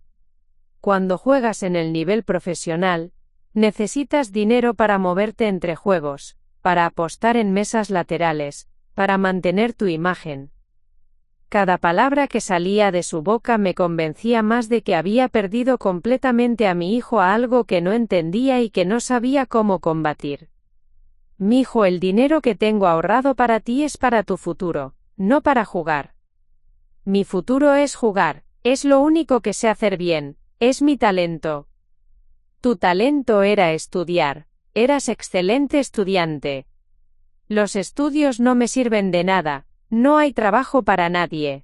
Speaker 1: Cuando juegas en el nivel profesional, necesitas dinero para moverte entre juegos, para apostar en mesas laterales, para mantener tu imagen. Cada palabra que salía de su boca me convencía más de que había perdido completamente a mi hijo a algo que no entendía y que no sabía cómo combatir. Mijo, el dinero que tengo ahorrado para ti es para tu futuro, no para jugar. Mi futuro es jugar, es lo único que sé hacer bien. Es mi talento. Tu talento era estudiar. Eras excelente estudiante. Los estudios no me sirven de nada, no hay trabajo para nadie.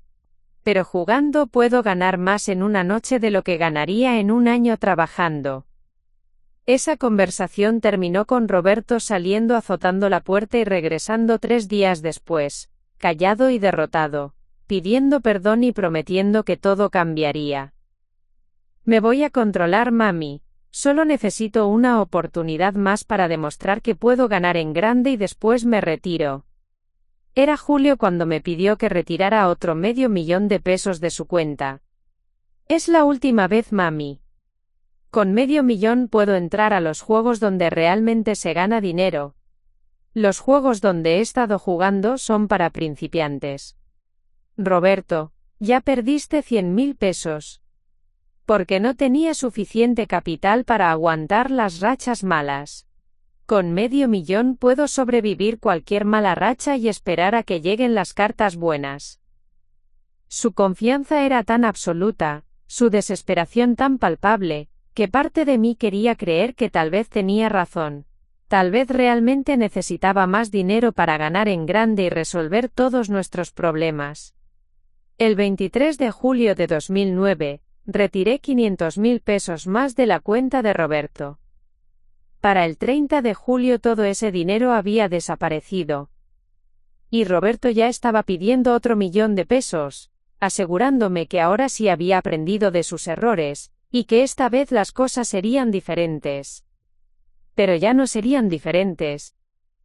Speaker 1: Pero jugando puedo ganar más en una noche de lo que ganaría en un año trabajando. Esa conversación terminó con Roberto saliendo azotando la puerta y regresando 3 días después, callado y derrotado, pidiendo perdón y prometiendo que todo cambiaría. Me voy a controlar, mami. Solo necesito una oportunidad más para demostrar que puedo ganar en grande y después me retiro. Era Julio cuando me pidió que retirara otro $500.000 de pesos de su cuenta. Es la última vez, mami. Con $500.000 puedo entrar a los juegos donde realmente se gana dinero. Los juegos donde he estado jugando son para principiantes. Roberto, ya perdiste 100.000 pesos. Porque no tenía suficiente capital para aguantar las rachas malas. Con $500.000 puedo sobrevivir cualquier mala racha y esperar a que lleguen las cartas buenas. Su confianza era tan absoluta, su desesperación tan palpable, que parte de mí quería creer que tal vez tenía razón. Tal vez realmente necesitaba más dinero para ganar en grande y resolver todos nuestros problemas. El 23 de julio de 2009, retiré 500.000 pesos más de la cuenta de Roberto. Para el 30 de julio todo ese dinero había desaparecido. Y Roberto ya estaba pidiendo otro 1.000.000 de pesos, asegurándome que ahora sí había aprendido de sus errores, y que esta vez las cosas serían diferentes. Pero ya no serían diferentes.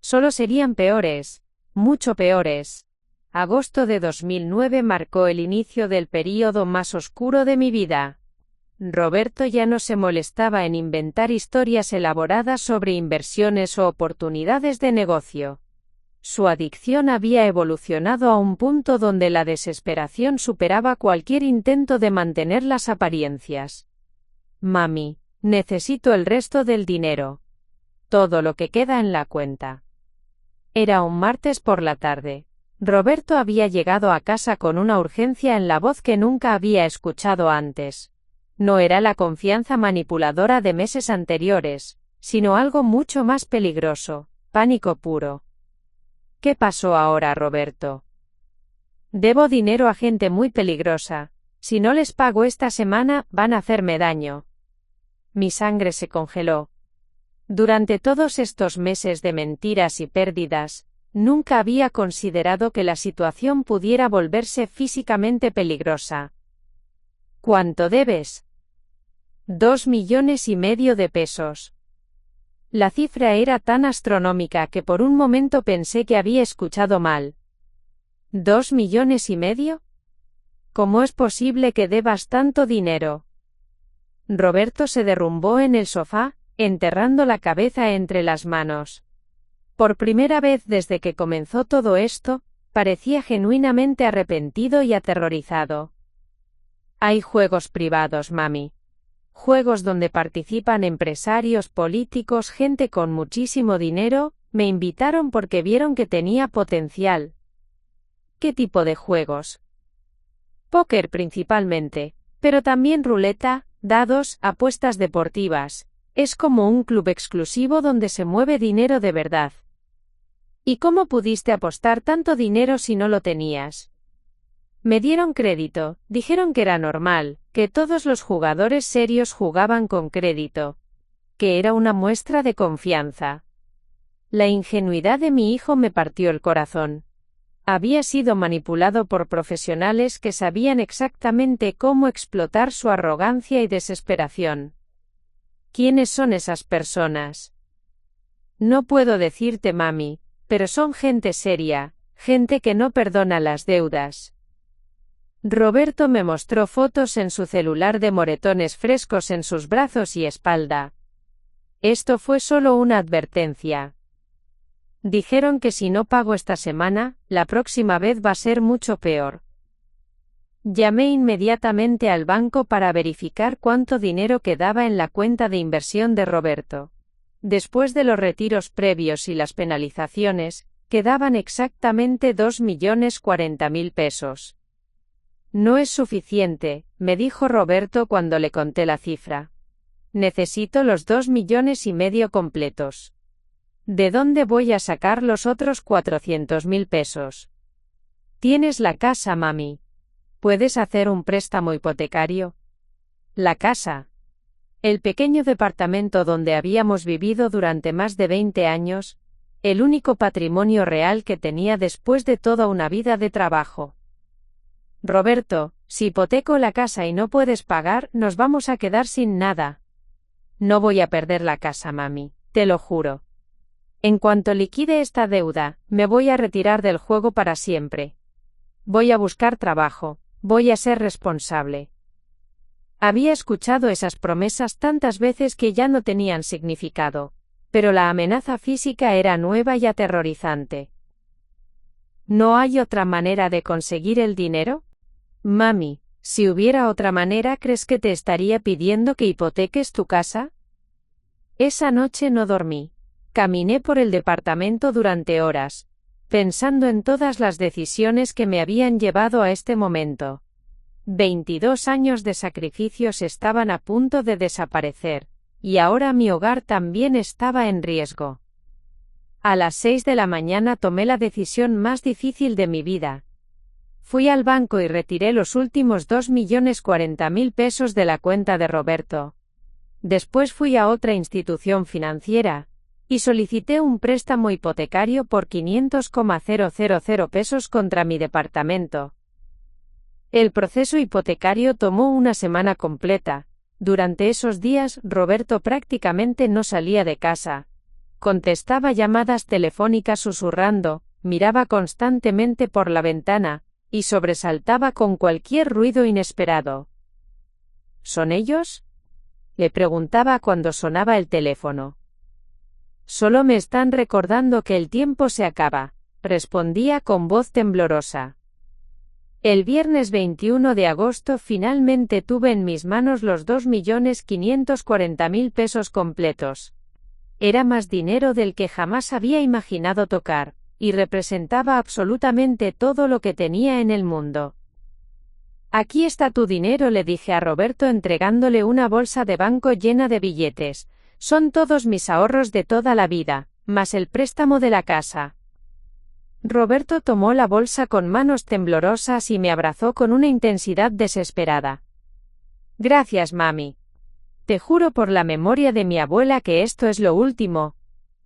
Speaker 1: Solo serían peores, mucho peores. Agosto de 2009 marcó el inicio del período más oscuro de mi vida. Roberto ya no se molestaba en inventar historias elaboradas sobre inversiones o oportunidades de negocio. Su adicción había evolucionado a un punto donde la desesperación superaba cualquier intento de mantener las apariencias. Mami, necesito el resto del dinero. Todo lo que queda en la cuenta. Era un martes por la tarde. Roberto había llegado a casa con una urgencia en la voz que nunca había escuchado antes. No era la confianza manipuladora de meses anteriores, sino algo mucho más peligroso, pánico puro. ¿Qué pasó ahora, Roberto? Debo dinero a gente muy peligrosa. Si no les pago esta semana, van a hacerme daño. Mi sangre se congeló. Durante todos estos meses de mentiras y pérdidas, nunca había considerado que la situación pudiera volverse físicamente peligrosa. ¿Cuánto debes? 2,5 millones de pesos. La cifra era tan astronómica que por un momento pensé que había escuchado mal. ¿2,5 millones? ¿Cómo es posible que debas tanto dinero? Roberto se derrumbó en el sofá, enterrando la cabeza entre las manos. Por primera vez desde que comenzó todo esto, parecía genuinamente arrepentido y aterrorizado. Hay juegos privados, mami. Juegos donde participan empresarios, políticos, gente con muchísimo dinero, me invitaron porque vieron que tenía potencial. ¿Qué tipo de juegos? Póker principalmente, pero también ruleta, dados, apuestas deportivas. Es como un club exclusivo donde se mueve dinero de verdad. ¿Y cómo pudiste apostar tanto dinero si no lo tenías? Me dieron crédito, dijeron que era normal, que todos los jugadores serios jugaban con crédito. Que era una muestra de confianza. La ingenuidad de mi hijo me partió el corazón. Había sido manipulado por profesionales que sabían exactamente cómo explotar su arrogancia y desesperación. ¿Quiénes son esas personas? No puedo decirte, mami, pero son gente seria, gente que no perdona las deudas. Roberto me mostró fotos en su celular de moretones frescos en sus brazos y espalda. Esto fue solo una advertencia. Dijeron que si no pago esta semana, la próxima vez va a ser mucho peor. Llamé inmediatamente al banco para verificar cuánto dinero quedaba en la cuenta de inversión de Roberto. Después de los retiros previos y las penalizaciones, quedaban exactamente 2,040,000 pesos. No es suficiente, me dijo Roberto cuando le conté la cifra. Necesito los 2,5 millones completos. ¿De dónde voy a sacar los otros 400,000 pesos? Tienes la casa, mami. ¿Puedes hacer un préstamo hipotecario? La casa. El pequeño departamento donde habíamos vivido durante más de 20 años, el único patrimonio real que tenía después de toda una vida de trabajo. Roberto, si hipoteco la casa y no puedes pagar, nos vamos a quedar sin nada. No voy a perder la casa, mami, te lo juro. En cuanto liquide esta deuda, me voy a retirar del juego para siempre. Voy a buscar trabajo, voy a ser responsable. Había escuchado esas promesas tantas veces que ya no tenían significado, pero la amenaza física era nueva y aterrorizante. ¿No hay otra manera de conseguir el dinero? Mami, si hubiera otra manera, ¿crees que te estaría pidiendo que hipoteques tu casa? Esa noche no dormí. Caminé por el departamento durante horas. pensando en todas las decisiones que me habían llevado a este momento. 22 años de sacrificios estaban a punto de desaparecer, y ahora mi hogar también estaba en riesgo. A las 6 de la mañana tomé la decisión más difícil de mi vida. Fui al banco y retiré los últimos 2.040.000 pesos de la cuenta de Roberto. Después fui a otra institución financiera, y solicité un préstamo hipotecario por 500,000 pesos contra mi departamento. El proceso hipotecario tomó una semana completa. Durante esos días, Roberto prácticamente no salía de casa. Contestaba llamadas telefónicas susurrando, miraba constantemente por la ventana, y sobresaltaba con cualquier ruido inesperado. ¿Son ellos?, le preguntaba cuando sonaba el teléfono. Solo me están recordando que el tiempo se acaba, respondía con voz temblorosa. El viernes 21 de agosto finalmente tuve en mis manos los 2.540.000 pesos completos. Era más dinero del que jamás había imaginado tocar, y representaba absolutamente todo lo que tenía en el mundo. Aquí está tu dinero, le dije a Roberto entregándole una bolsa de banco llena de billetes. Son todos mis ahorros de toda la vida, más el préstamo de la casa. Roberto tomó la bolsa con manos temblorosas y me abrazó con una intensidad desesperada. Gracias, mami. Te juro por la memoria de mi abuela que esto es lo último.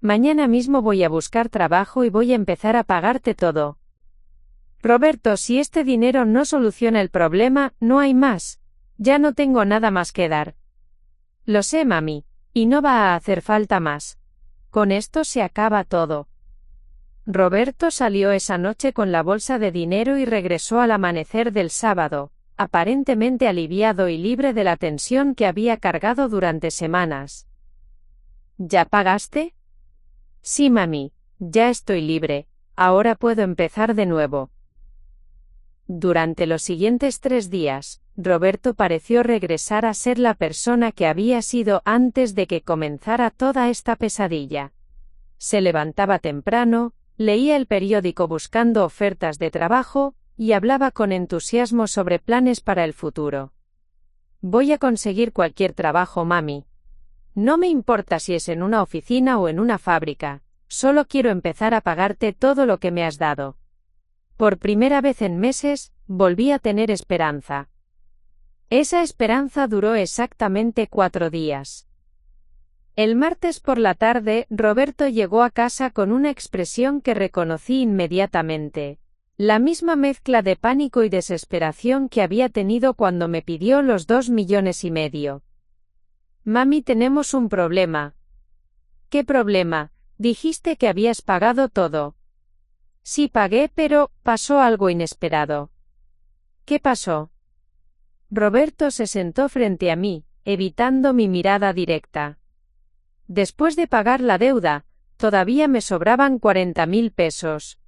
Speaker 1: Mañana mismo voy a buscar trabajo y voy a empezar a pagarte todo. Roberto, si este dinero no soluciona el problema, no hay más. Ya no tengo nada más que dar. Lo sé, mami, y no va a hacer falta más. Con esto se acaba todo. Roberto salió esa noche con la bolsa de dinero y regresó al amanecer del sábado, aparentemente aliviado y libre de la tensión que había cargado durante semanas. ¿Ya pagaste? Sí, mami, ya estoy libre, ahora puedo empezar de nuevo. Durante los siguientes 3 días, Roberto pareció regresar a ser la persona que había sido antes de que comenzara toda esta pesadilla. Se levantaba temprano, leía el periódico buscando ofertas de trabajo, y hablaba con entusiasmo sobre planes para el futuro. Voy a conseguir cualquier trabajo, mami. No me importa si es en una oficina o en una fábrica, solo quiero empezar a pagarte todo lo que me has dado. Por primera vez en meses, volví a tener esperanza. Esa esperanza duró exactamente 4 días. El martes por la tarde, Roberto llegó a casa con una expresión que reconocí inmediatamente. La misma mezcla de pánico y desesperación que había tenido cuando me pidió los 2,5 millones. Mami, tenemos un problema. ¿Qué problema? Dijiste que habías pagado todo. Sí, pagué, pero pasó algo inesperado. ¿Qué pasó? Roberto se sentó frente a mí, evitando mi mirada directa. Después de pagar la deuda, todavía me sobraban 40.000 pesos.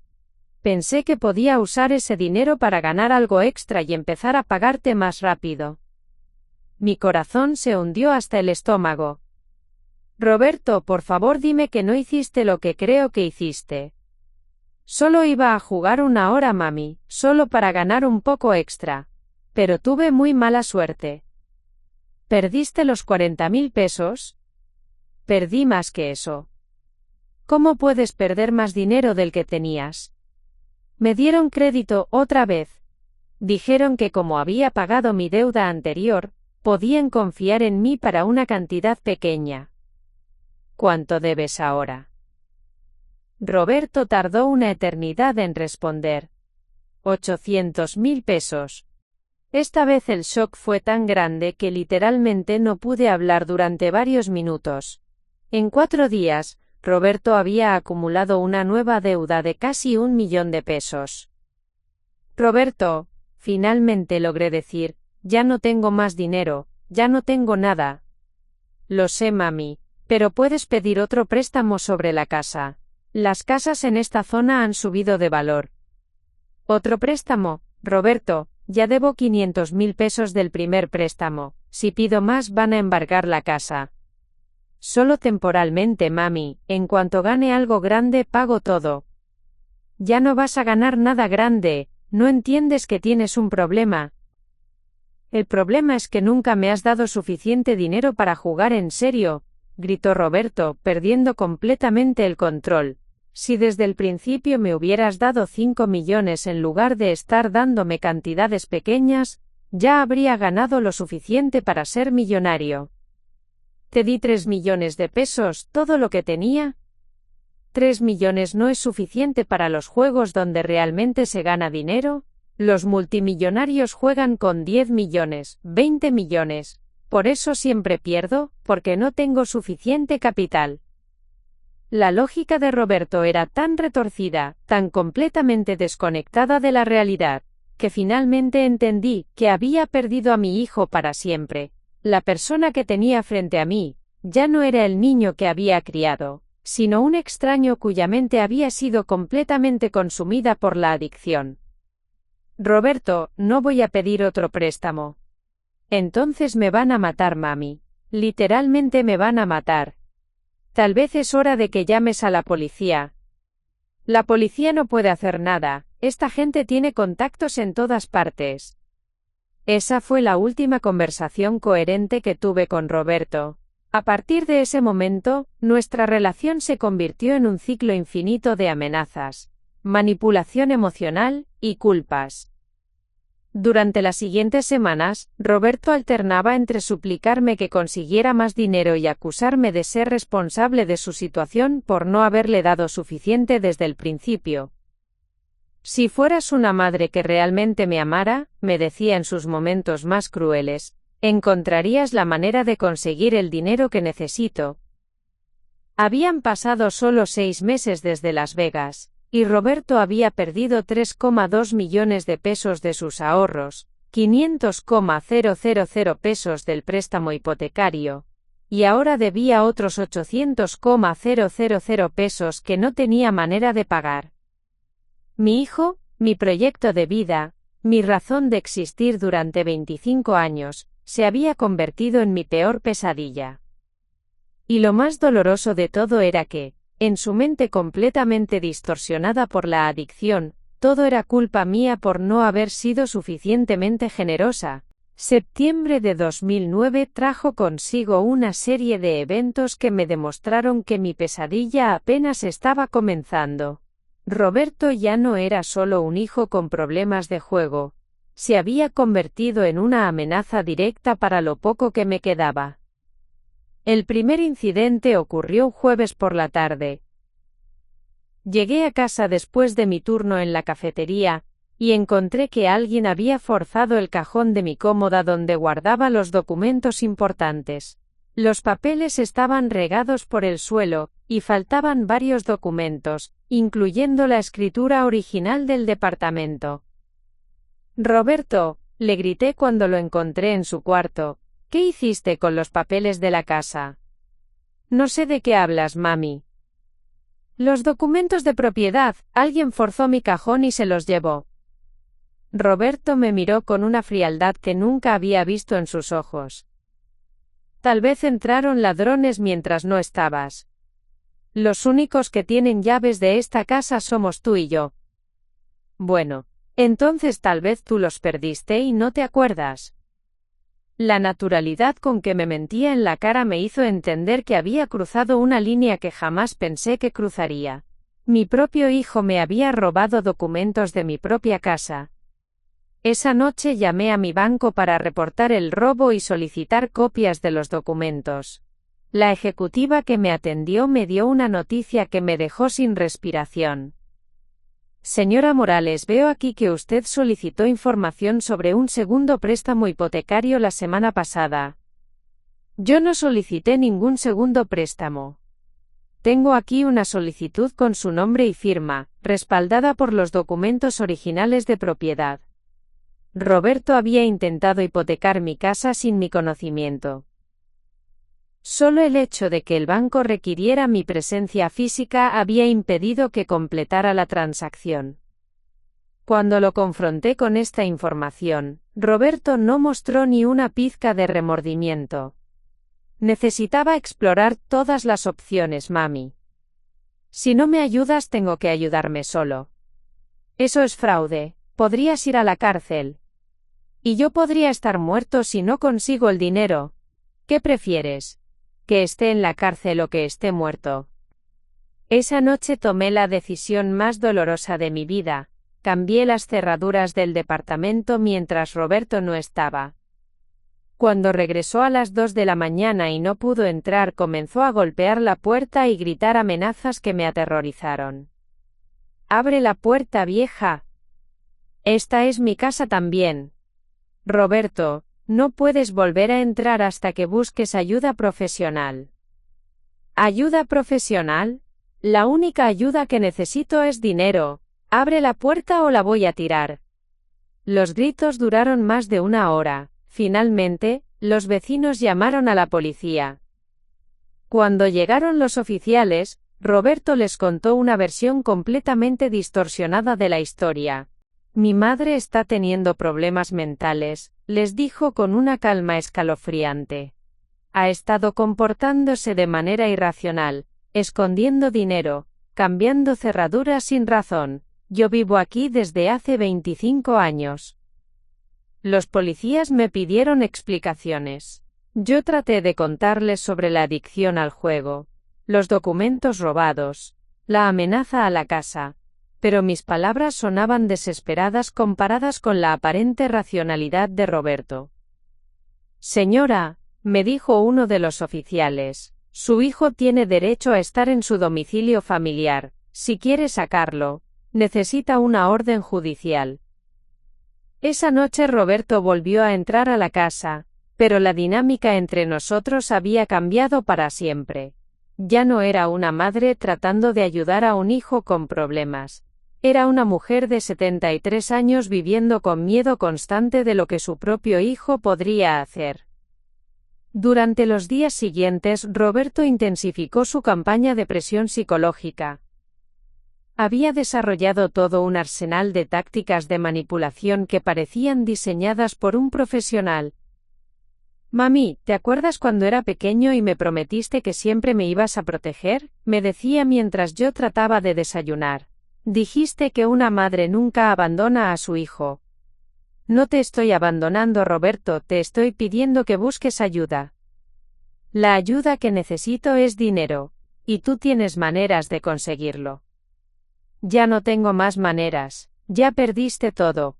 Speaker 1: Pensé que podía usar ese dinero para ganar algo extra y empezar a pagarte más rápido. Mi corazón se hundió hasta el estómago. Roberto, por favor, dime que no hiciste lo que creo que hiciste. Solo iba a jugar 1 hora, mami, solo para ganar un poco extra. Pero tuve muy mala suerte. ¿Perdiste los 40.000 pesos? Perdí más que eso. ¿Cómo puedes perder más dinero del que tenías? Me dieron crédito otra vez. Dijeron que como había pagado mi deuda anterior, podían confiar en mí para una cantidad pequeña. ¿Cuánto debes ahora? Roberto tardó una eternidad en responder. 800.000 pesos. Esta vez el shock fue tan grande que literalmente no pude hablar durante varios minutos. En 4 días, Roberto había acumulado una nueva deuda de casi 1 millón de pesos. Roberto, finalmente logré decir, ya no tengo más dinero, ya no tengo nada. Lo sé, mami, pero puedes pedir otro préstamo sobre la casa. Las casas en esta zona han subido de valor. ¿Otro préstamo? Roberto, ya debo 500.000 pesos del primer préstamo, si pido más van a embargar la casa. Solo temporalmente, mami, en cuanto gane algo grande pago todo. Ya no vas a ganar nada grande, ¿no entiendes que tienes un problema? El problema es que nunca me has dado suficiente dinero para jugar en serio, gritó Roberto, perdiendo completamente el control. Si desde el principio me hubieras dado 5 millones en lugar de estar dándome cantidades pequeñas, ya habría ganado lo suficiente para ser millonario. Te di 3 millones de pesos, todo lo que tenía. 3 millones no es suficiente para los juegos donde realmente se gana dinero. Los multimillonarios juegan con 10 millones, 20 millones. Por eso siempre pierdo, porque no tengo suficiente capital. La lógica de Roberto era tan retorcida, tan completamente desconectada de la realidad, que finalmente entendí que había perdido a mi hijo para siempre. La persona que tenía frente a mí, ya no era el niño que había criado, sino un extraño cuya mente había sido completamente consumida por la adicción. Roberto, no voy a pedir otro préstamo. Entonces me van a matar, mami. Literalmente me van a matar. Tal vez es hora de que llames a la policía. La policía no puede hacer nada, esta gente tiene contactos en todas partes. Esa fue la última conversación coherente que tuve con Roberto. A partir de ese momento, nuestra relación se convirtió en un ciclo infinito de amenazas, manipulación emocional y culpas. Durante las siguientes semanas, Roberto alternaba entre suplicarme que consiguiera más dinero y acusarme de ser responsable de su situación por no haberle dado suficiente desde el principio. Si fueras una madre que realmente me amara, me decía en sus momentos más crueles, encontrarías la manera de conseguir el dinero que necesito. Habían pasado solo 6 meses desde Las Vegas, y Roberto había perdido 3,2 millones de pesos de sus ahorros, 500,000 pesos del préstamo hipotecario, y ahora debía otros 800,000 pesos que no tenía manera de pagar. Mi hijo, mi proyecto de vida, mi razón de existir durante 25 años, se había convertido en mi peor pesadilla. Y lo más doloroso de todo era que, en su mente completamente distorsionada por la adicción, todo era culpa mía por no haber sido suficientemente generosa. Septiembre de 2009 trajo consigo una serie de eventos que me demostraron que mi pesadilla apenas estaba comenzando. Roberto ya no era solo un hijo con problemas de juego, se había convertido en una amenaza directa para lo poco que me quedaba. El primer incidente ocurrió jueves por la tarde. Llegué a casa después de mi turno en la cafetería, y encontré que alguien había forzado el cajón de mi cómoda donde guardaba los documentos importantes. Los papeles estaban regados por el suelo, y faltaban varios documentos, incluyendo la escritura original del departamento. Roberto, le grité cuando lo encontré en su cuarto, ¿qué hiciste con los papeles de la casa? No sé de qué hablas, mami. Los documentos de propiedad, alguien forzó mi cajón y se los llevó. Roberto me miró con una frialdad que nunca había visto en sus ojos. Tal vez entraron ladrones mientras no estabas. Los únicos que tienen llaves de esta casa somos tú y yo. Bueno, entonces tal vez tú los perdiste y no te acuerdas. La naturalidad con que me mentía en la cara me hizo entender que había cruzado una línea que jamás pensé que cruzaría. Mi propio hijo me había robado documentos de mi propia casa. Esa noche llamé a mi banco para reportar el robo y solicitar copias de los documentos. La ejecutiva que me atendió me dio una noticia que me dejó sin respiración. Señora Morales, veo aquí que usted solicitó información sobre un segundo préstamo hipotecario la semana pasada. Yo no solicité ningún segundo préstamo. Tengo aquí una solicitud con su nombre y firma, respaldada por los documentos originales de propiedad. Roberto había intentado hipotecar mi casa sin mi conocimiento. Solo el hecho de que el banco requiriera mi presencia física había impedido que completara la transacción. Cuando lo confronté con esta información, Roberto no mostró ni una pizca de remordimiento. Necesitaba explorar todas las opciones, mami. Si no me ayudas, tengo que ayudarme solo. Eso es fraude. Podrías ir a la cárcel. Y yo podría estar muerto si no consigo el dinero. ¿Qué prefieres? ¿Que esté en la cárcel o que esté muerto? Esa noche tomé la decisión más dolorosa de mi vida. Cambié las cerraduras del departamento mientras Roberto no estaba. Cuando regresó a las 2 de la mañana y no pudo entrar, comenzó a golpear la puerta y gritar amenazas que me aterrorizaron. «¡Abre la puerta, vieja! Esta es mi casa también. Roberto, no puedes volver a entrar hasta que busques ayuda profesional». ¿Ayuda profesional? La única ayuda que necesito es dinero. Abre la puerta o la voy a tirar. Los gritos duraron más de una hora. Finalmente, los vecinos llamaron a la policía. Cuando llegaron los oficiales, Roberto les contó una versión completamente distorsionada de la historia. «Mi madre está teniendo problemas mentales», les dijo con una calma escalofriante. «Ha estado comportándose de manera irracional, escondiendo dinero, cambiando cerraduras sin razón. Yo vivo aquí desde hace 25 años». Los policías me pidieron explicaciones. Yo traté de contarles sobre la adicción al juego, los documentos robados, la amenaza a la casa, pero mis palabras sonaban desesperadas comparadas con la aparente racionalidad de Roberto. «Señora», me dijo uno de los oficiales, «su hijo tiene derecho a estar en su domicilio familiar. Si quiere sacarlo, necesita una orden judicial». Esa noche Roberto volvió a entrar a la casa, pero la dinámica entre nosotros había cambiado para siempre. Ya no era una madre tratando de ayudar a un hijo con problemas. Era una mujer de 73 años viviendo con miedo constante de lo que su propio hijo podría hacer. Durante los días siguientes, Roberto intensificó su campaña de presión psicológica. Había desarrollado todo un arsenal de tácticas de manipulación que parecían diseñadas por un profesional. «Mami, ¿te acuerdas cuando era pequeño y me prometiste que siempre me ibas a proteger?», me decía mientras yo trataba de desayunar. «Dijiste que una madre nunca abandona a su hijo». «No te estoy abandonando, Roberto, te estoy pidiendo que busques ayuda. La ayuda que necesito es dinero, y tú tienes maneras de conseguirlo». «Ya no tengo más maneras, ya perdiste todo.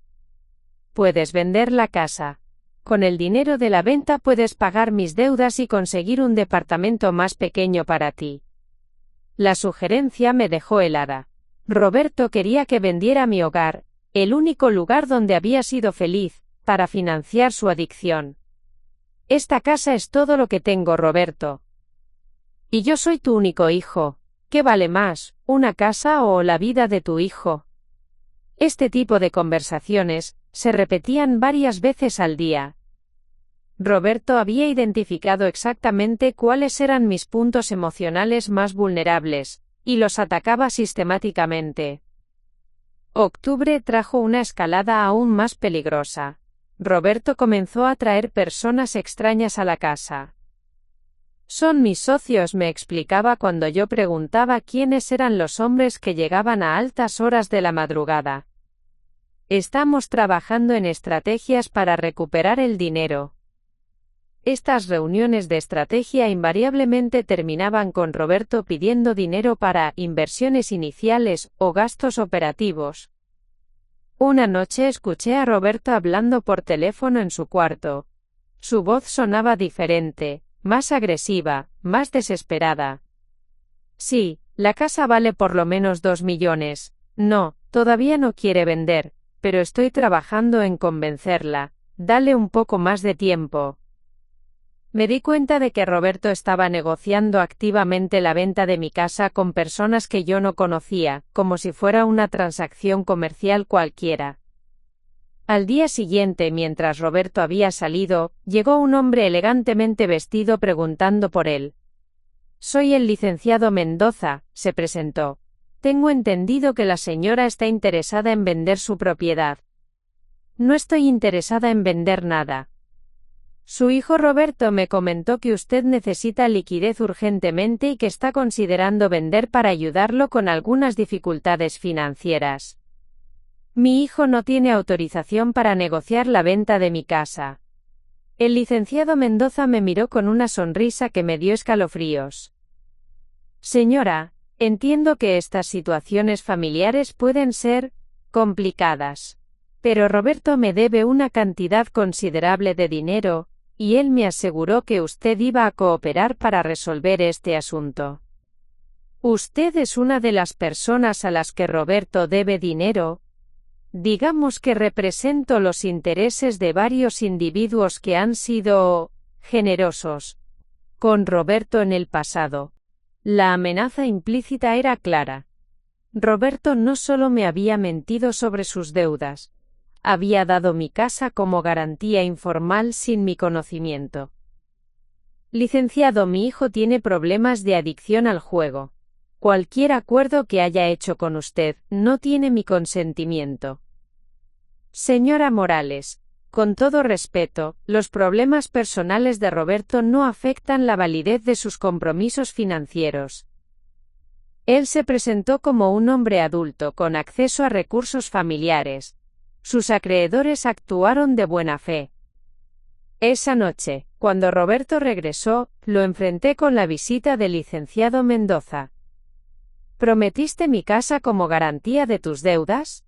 Speaker 1: Puedes vender la casa. Con el dinero de la venta puedes pagar mis deudas y conseguir un departamento más pequeño para ti». La sugerencia me dejó helada. Roberto quería que vendiera mi hogar, el único lugar donde había sido feliz, para financiar su adicción. «Esta casa es todo lo que tengo, Roberto. Y yo soy tu único hijo. ¿Qué vale más, una casa o la vida de tu hijo?». Este tipo de conversaciones se repetían varias veces al día. Roberto había identificado exactamente cuáles eran mis puntos emocionales más vulnerables, y los atacaba sistemáticamente. Octubre trajo una escalada aún más peligrosa. Roberto comenzó a traer personas extrañas a la casa. «Son mis socios», me explicaba cuando yo preguntaba quiénes eran los hombres que llegaban a altas horas de la madrugada. «Estamos trabajando en estrategias para recuperar el dinero». Estas reuniones de estrategia invariablemente terminaban con Roberto pidiendo dinero para inversiones iniciales o gastos operativos. Una noche escuché a Roberto hablando por teléfono en su cuarto. Su voz sonaba diferente, más agresiva, más desesperada. «Sí, la casa vale por lo menos 2 millones. No, todavía no quiere vender, pero estoy trabajando en convencerla. Dale un poco más de tiempo». Me di cuenta de que Roberto estaba negociando activamente la venta de mi casa con personas que yo no conocía, como si fuera una transacción comercial cualquiera. Al día siguiente, mientras Roberto había salido, llegó un hombre elegantemente vestido preguntando por él. «Soy el licenciado Mendoza», se presentó. «Tengo entendido que la señora está interesada en vender su propiedad». «No estoy interesada en vender nada. Su hijo Roberto me comentó que usted necesita liquidez urgentemente y que está considerando vender para ayudarlo con algunas dificultades financieras». Mi hijo no tiene autorización para negociar la venta de mi casa. El licenciado Mendoza me miró con una sonrisa que me dio escalofríos. Señora, entiendo que estas situaciones familiares pueden ser complicadas. Pero Roberto me debe una cantidad considerable de dinero, y él me aseguró que usted iba a cooperar para resolver este asunto. ¿Usted es una de las personas a las que Roberto debe dinero? Digamos que represento los intereses de varios individuos que han sido generosos con Roberto en el pasado. La amenaza implícita era clara. Roberto no solo me había mentido sobre sus deudas, había dado mi casa como garantía informal sin mi conocimiento. Licenciado, mi hijo tiene problemas de adicción al juego. Cualquier acuerdo que haya hecho con usted no tiene mi consentimiento. Señora Morales, con todo respeto, los problemas personales de Roberto no afectan la validez de sus compromisos financieros. Él se presentó como un hombre adulto con acceso a recursos familiares. Sus acreedores actuaron de buena fe. Esa noche, cuando Roberto regresó, lo enfrenté con la visita del licenciado Mendoza. ¿Prometiste mi casa como garantía de tus deudas?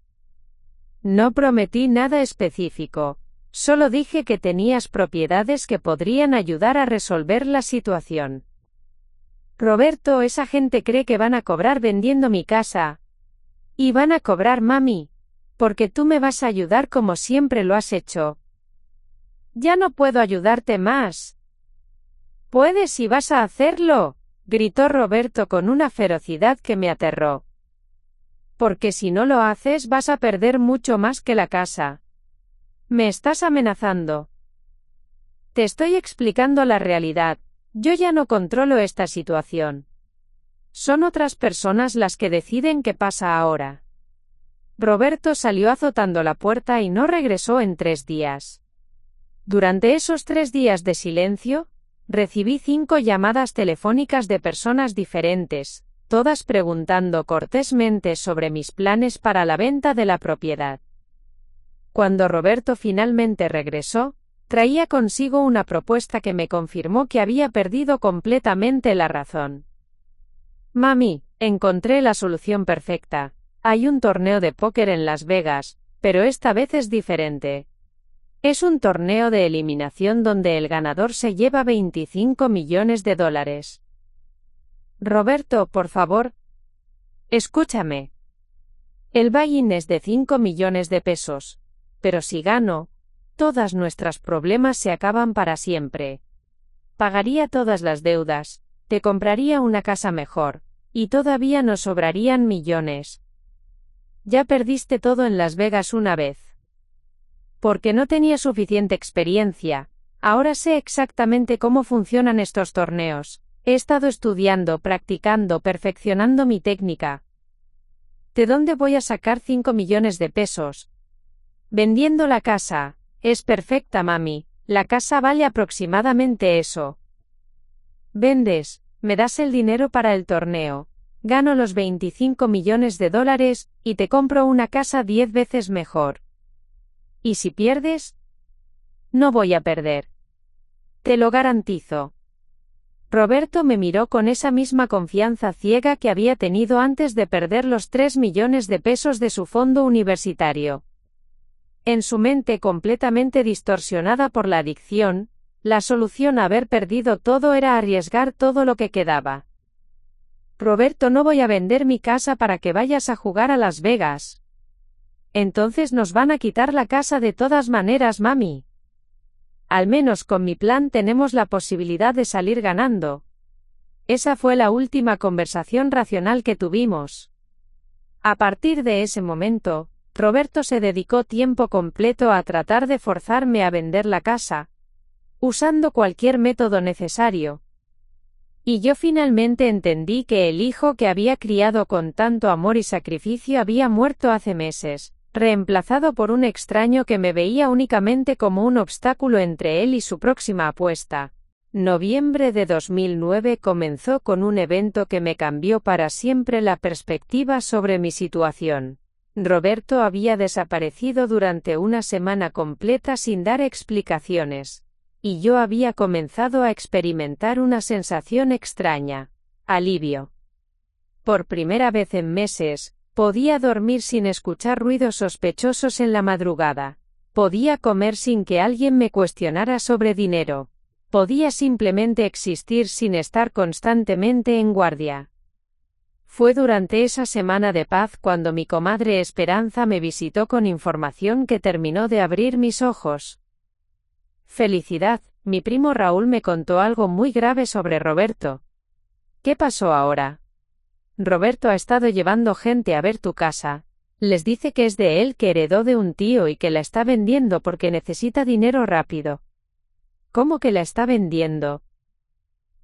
Speaker 1: No prometí nada específico, solo dije que tenías propiedades que podrían ayudar a resolver la situación. Roberto, esa gente cree que van a cobrar vendiendo mi casa. Y van a cobrar, mami, porque tú me vas a ayudar como siempre lo has hecho. Ya no puedo ayudarte más. Puedes y vas a hacerlo, gritó Roberto con una ferocidad que me aterró. Porque si no lo haces vas a perder mucho más que la casa. Me estás amenazando. Te estoy explicando la realidad, yo ya no controlo esta situación. Son otras personas las que deciden qué pasa ahora. Roberto salió azotando la puerta y no regresó en 3 días. Durante esos 3 días de silencio, recibí 5 llamadas telefónicas de personas diferentes, todas preguntando cortésmente sobre mis planes para la venta de la propiedad. Cuando Roberto finalmente regresó, traía consigo una propuesta que me confirmó que había perdido completamente la razón. Mami, encontré la solución perfecta. Hay un torneo de póker en Las Vegas, pero esta vez es diferente. Es un torneo de eliminación donde el ganador se lleva $25 millones. Roberto, por favor. Escúchame. El buy-in es de 5 millones de pesos. Pero si gano, todos nuestros problemas se acaban para siempre. Pagaría todas las deudas, te compraría una casa mejor, y todavía nos sobrarían millones. Ya perdiste todo en Las Vegas una vez. Porque no tenía suficiente experiencia, ahora sé exactamente cómo funcionan estos torneos. He estado estudiando, practicando, perfeccionando mi técnica. ¿De dónde voy a sacar 5 millones de pesos? Vendiendo la casa. Es perfecta, mami. La casa vale aproximadamente eso. Vendes, me das el dinero para el torneo. Gano los $25 millones, y te compro una casa 10 veces mejor. ¿Y si pierdes? No voy a perder. Te lo garantizo. Roberto me miró con esa misma confianza ciega que había tenido antes de perder los 3 millones de pesos de su fondo universitario. En su mente completamente distorsionada por la adicción, la solución a haber perdido todo era arriesgar todo lo que quedaba. Roberto, no voy a vender mi casa para que vayas a jugar a Las Vegas. Entonces nos van a quitar la casa de todas maneras, mami. Al menos con mi plan tenemos la posibilidad de salir ganando. Esa fue la última conversación racional que tuvimos. A partir de ese momento, Roberto se dedicó tiempo completo a tratar de forzarme a vender la casa, usando cualquier método necesario. Y yo finalmente entendí que el hijo que había criado con tanto amor y sacrificio había muerto hace meses, reemplazado por un extraño que me veía únicamente como un obstáculo entre él y su próxima apuesta. Noviembre de 2009 comenzó con un evento que me cambió para siempre la perspectiva sobre mi situación. Roberto había desaparecido durante una semana completa sin dar explicaciones. Y yo había comenzado a experimentar una sensación extraña. Alivio. Por primera vez en meses, podía dormir sin escuchar ruidos sospechosos en la madrugada. Podía comer sin que alguien me cuestionara sobre dinero. Podía simplemente existir sin estar constantemente en guardia. Fue durante esa semana de paz cuando mi comadre Esperanza me visitó con información que terminó de abrir mis ojos. Felicidad, mi primo Raúl me contó algo muy grave sobre Roberto. ¿Qué pasó ahora? Roberto ha estado llevando gente a ver tu casa. Les dice que es de él, que heredó de un tío y que la está vendiendo porque necesita dinero rápido. ¿Cómo que la está vendiendo?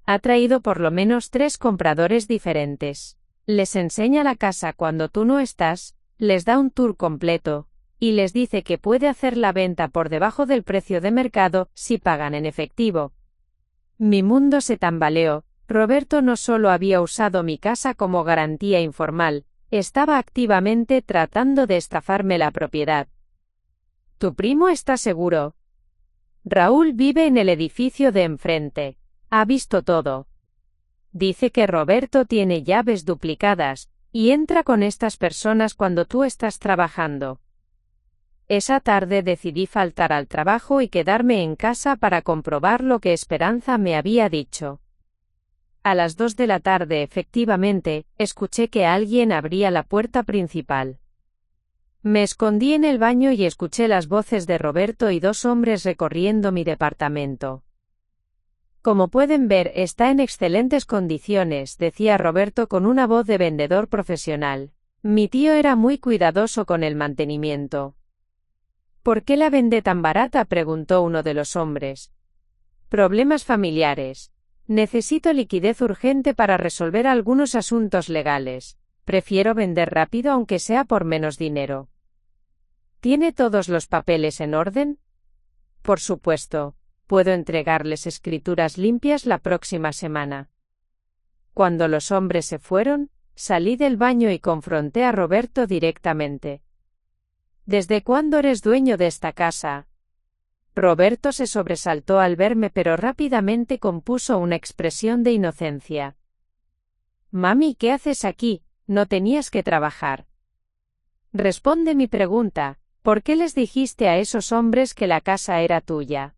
Speaker 1: Ha traído por lo menos 3 compradores diferentes. Les enseña la casa cuando tú no estás, les da un tour completo, y les dice que puede hacer la venta por debajo del precio de mercado si pagan en efectivo. Mi mundo se tambaleó. Roberto no solo había usado mi casa como garantía informal, estaba activamente tratando de estafarme la propiedad. ¿Tu primo está seguro? Raúl vive en el edificio de enfrente. Ha visto todo. Dice que Roberto tiene llaves duplicadas, y entra con estas personas cuando tú estás trabajando. Esa tarde decidí faltar al trabajo y quedarme en casa para comprobar lo que Esperanza me había dicho. A las 2 de la tarde, efectivamente, escuché que alguien abría la puerta principal. Me escondí en el baño y escuché las voces de Roberto y 2 hombres recorriendo mi departamento. Como pueden ver, está en excelentes condiciones, decía Roberto con una voz de vendedor profesional. Mi tío era muy cuidadoso con el mantenimiento. ¿Por qué la vende tan barata?, preguntó uno de los hombres. Problemas familiares. Necesito liquidez urgente para resolver algunos asuntos legales. Prefiero vender rápido aunque sea por menos dinero. ¿Tiene todos los papeles en orden? Por supuesto. Puedo entregarles escrituras limpias la próxima semana. Cuando los hombres se fueron, salí del baño y confronté a Roberto directamente. ¿Desde cuándo eres dueño de esta casa? Roberto se sobresaltó al verme, pero rápidamente compuso una expresión de inocencia. Mami, ¿qué haces aquí? No tenías que trabajar. Responde mi pregunta, ¿por qué les dijiste a esos hombres que la casa era tuya?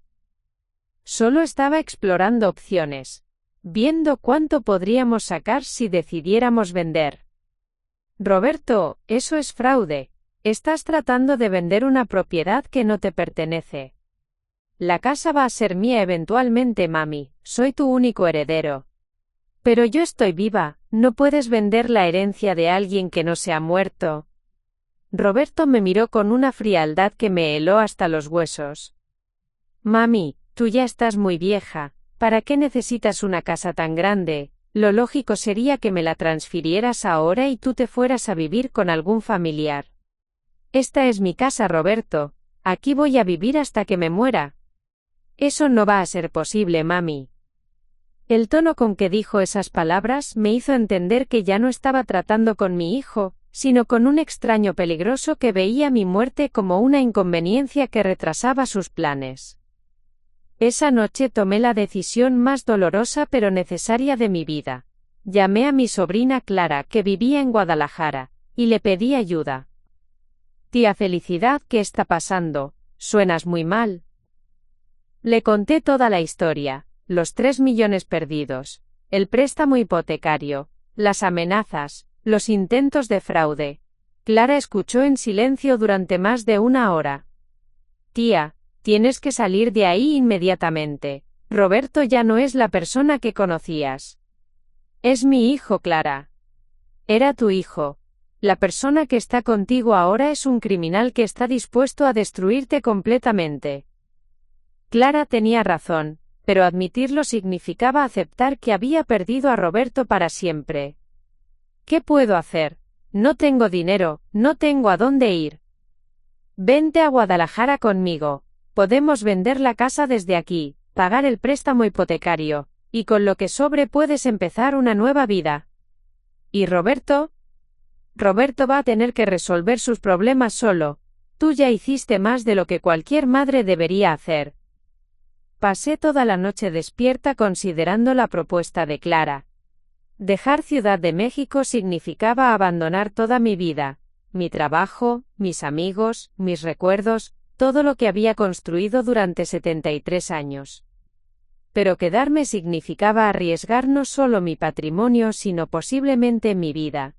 Speaker 1: Solo estaba explorando opciones, viendo cuánto podríamos sacar si decidiéramos vender. Roberto, eso es fraude. Estás tratando de vender una propiedad que no te pertenece. La casa va a ser mía eventualmente, mami, soy tu único heredero. Pero yo estoy viva, no puedes vender la herencia de alguien que no se ha muerto. Roberto me miró con una frialdad que me heló hasta los huesos. Mami, tú ya estás muy vieja, ¿para qué necesitas una casa tan grande? Lo lógico sería que me la transfirieras ahora y tú te fueras a vivir con algún familiar. Esta es mi casa, Roberto, aquí voy a vivir hasta que me muera. Eso no va a ser posible, mami. El tono con que dijo esas palabras me hizo entender que ya no estaba tratando con mi hijo, sino con un extraño peligroso que veía mi muerte como una inconveniencia que retrasaba sus planes. Esa noche tomé la decisión más dolorosa pero necesaria de mi vida. Llamé a mi sobrina Clara, que vivía en Guadalajara, y le pedí ayuda. Tía Felicidad, ¿qué está pasando? Suenas muy mal. Le conté toda la historia, los 3 millones perdidos, el préstamo hipotecario, las amenazas, los intentos de fraude. Clara escuchó en silencio durante más de 1 hora. Tía, tienes que salir de ahí inmediatamente. Roberto ya no es la persona que conocías. Es mi hijo, Clara. Era tu hijo. La persona que está contigo ahora es un criminal que está dispuesto a destruirte completamente. Clara tenía razón, pero admitirlo significaba aceptar que había perdido a Roberto para siempre. ¿Qué puedo hacer? No tengo dinero, no tengo a dónde ir. Vente a Guadalajara conmigo. Podemos vender la casa desde aquí, pagar el préstamo hipotecario, y con lo que sobre puedes empezar una nueva vida. ¿Y Roberto? Roberto va a tener que resolver sus problemas solo. Tú ya hiciste más de lo que cualquier madre debería hacer. Pasé toda la noche despierta considerando la propuesta de Clara. Dejar Ciudad de México significaba abandonar toda mi vida, mi trabajo, mis amigos, mis recuerdos, todo lo que había construido durante 73 años. Pero quedarme significaba arriesgar no solo mi patrimonio sino posiblemente mi vida.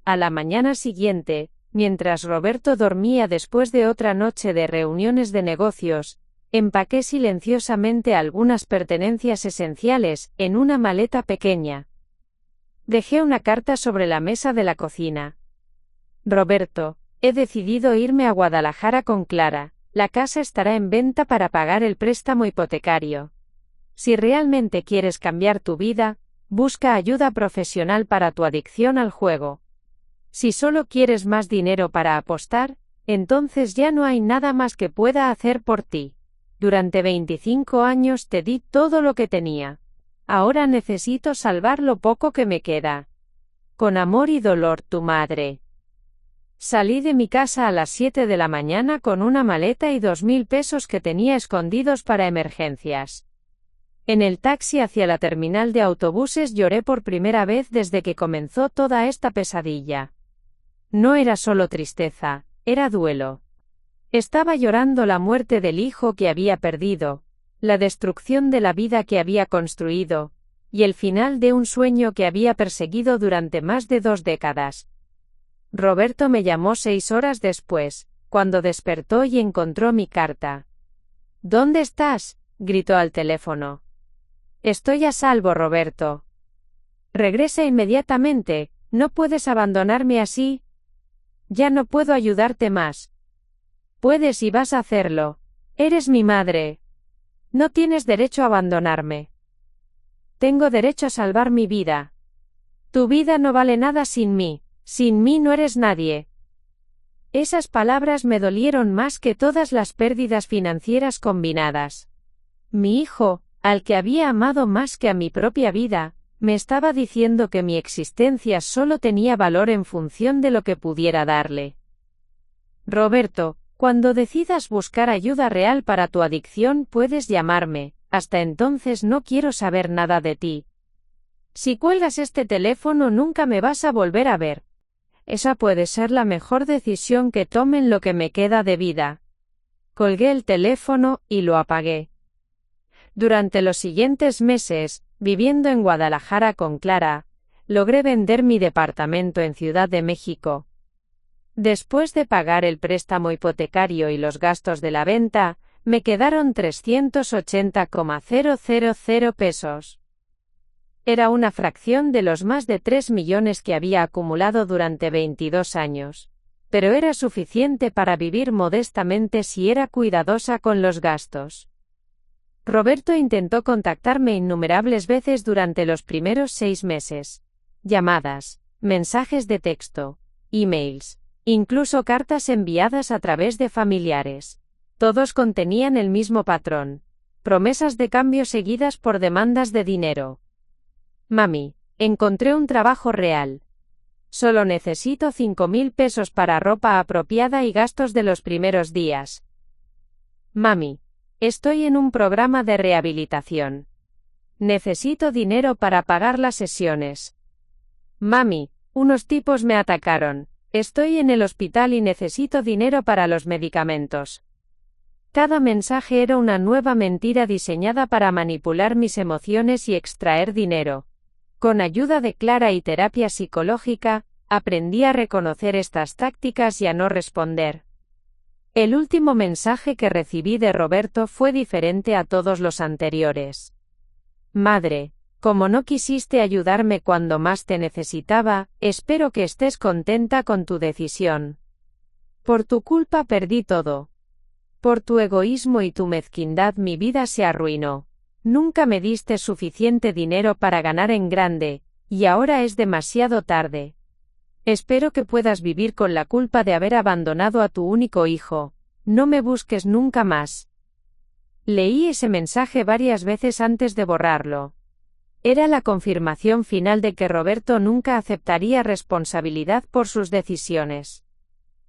Speaker 1: A la mañana siguiente, mientras Roberto dormía después de otra noche de reuniones de negocios, empaqué silenciosamente algunas pertenencias esenciales en una maleta pequeña. Dejé una carta sobre la mesa de la cocina. Roberto, he decidido irme a Guadalajara con Clara. La casa estará en venta para pagar el préstamo hipotecario. Si realmente quieres cambiar tu vida, busca ayuda profesional para tu adicción al juego. Si solo quieres más dinero para apostar, entonces ya no hay nada más que pueda hacer por ti. Durante 25 años te di todo lo que tenía. Ahora necesito salvar lo poco que me queda. Con amor y dolor, tu madre. Salí de mi casa a las 7 de la mañana con una maleta y 2.000 pesos que tenía escondidos para emergencias. En el taxi hacia la terminal de autobuses lloré por primera vez desde que comenzó toda esta pesadilla. No era solo tristeza, era duelo. Estaba llorando la muerte del hijo que había perdido, la destrucción de la vida que había construido, y el final de un sueño que había perseguido durante más de 2 décadas. Roberto me llamó 6 horas después, cuando despertó y encontró mi carta. ¿Dónde estás?, gritó al teléfono. Estoy a salvo, Roberto. Regresa inmediatamente, no puedes abandonarme así. Ya no puedo ayudarte más. Puedes y vas a hacerlo. Eres mi madre. No tienes derecho a abandonarme. Tengo derecho a salvar mi vida. Tu vida no vale nada sin mí. Sin mí no eres nadie. Esas palabras me dolieron más que todas las pérdidas financieras combinadas. Mi hijo, al que había amado más que a mi propia vida, me estaba diciendo que mi existencia solo tenía valor en función de lo que pudiera darle. Roberto, cuando decidas buscar ayuda real para tu adicción puedes llamarme, hasta entonces no quiero saber nada de ti. Si cuelgas este teléfono nunca me vas a volver a ver. Esa puede ser la mejor decisión que tome en lo que me queda de vida. Colgué el teléfono y lo apagué. Durante los siguientes meses, viviendo en Guadalajara con Clara, logré vender mi departamento en Ciudad de México. Después de pagar el préstamo hipotecario y los gastos de la venta, me quedaron 380,000 pesos. Era una fracción de los más de 3 millones que había acumulado durante 22 años. Pero era suficiente para vivir modestamente si era cuidadosa con los gastos. Roberto intentó contactarme innumerables veces durante los primeros 6 meses. Llamadas, mensajes de texto, emails, incluso cartas enviadas a través de familiares. Todos contenían el mismo patrón. Promesas de cambio seguidas por demandas de dinero. Mami, encontré un trabajo real. Solo necesito 5.000 pesos para ropa apropiada y gastos de los primeros días. Mami, estoy en un programa de rehabilitación. Necesito dinero para pagar las sesiones. Mami, unos tipos me atacaron. Estoy en el hospital y necesito dinero para los medicamentos. Cada mensaje era una nueva mentira diseñada para manipular mis emociones y extraer dinero. Con ayuda de Clara y terapia psicológica, aprendí a reconocer estas tácticas y a no responder. El último mensaje que recibí de Roberto fue diferente a todos los anteriores. Madre, como no quisiste ayudarme cuando más te necesitaba, espero que estés contenta con tu decisión. Por tu culpa perdí todo. Por tu egoísmo y tu mezquindad mi vida se arruinó. Nunca me diste suficiente dinero para ganar en grande, y ahora es demasiado tarde. Espero que puedas vivir con la culpa de haber abandonado a tu único hijo. No me busques nunca más. Leí ese mensaje varias veces antes de borrarlo. Era la confirmación final de que Roberto nunca aceptaría responsabilidad por sus decisiones.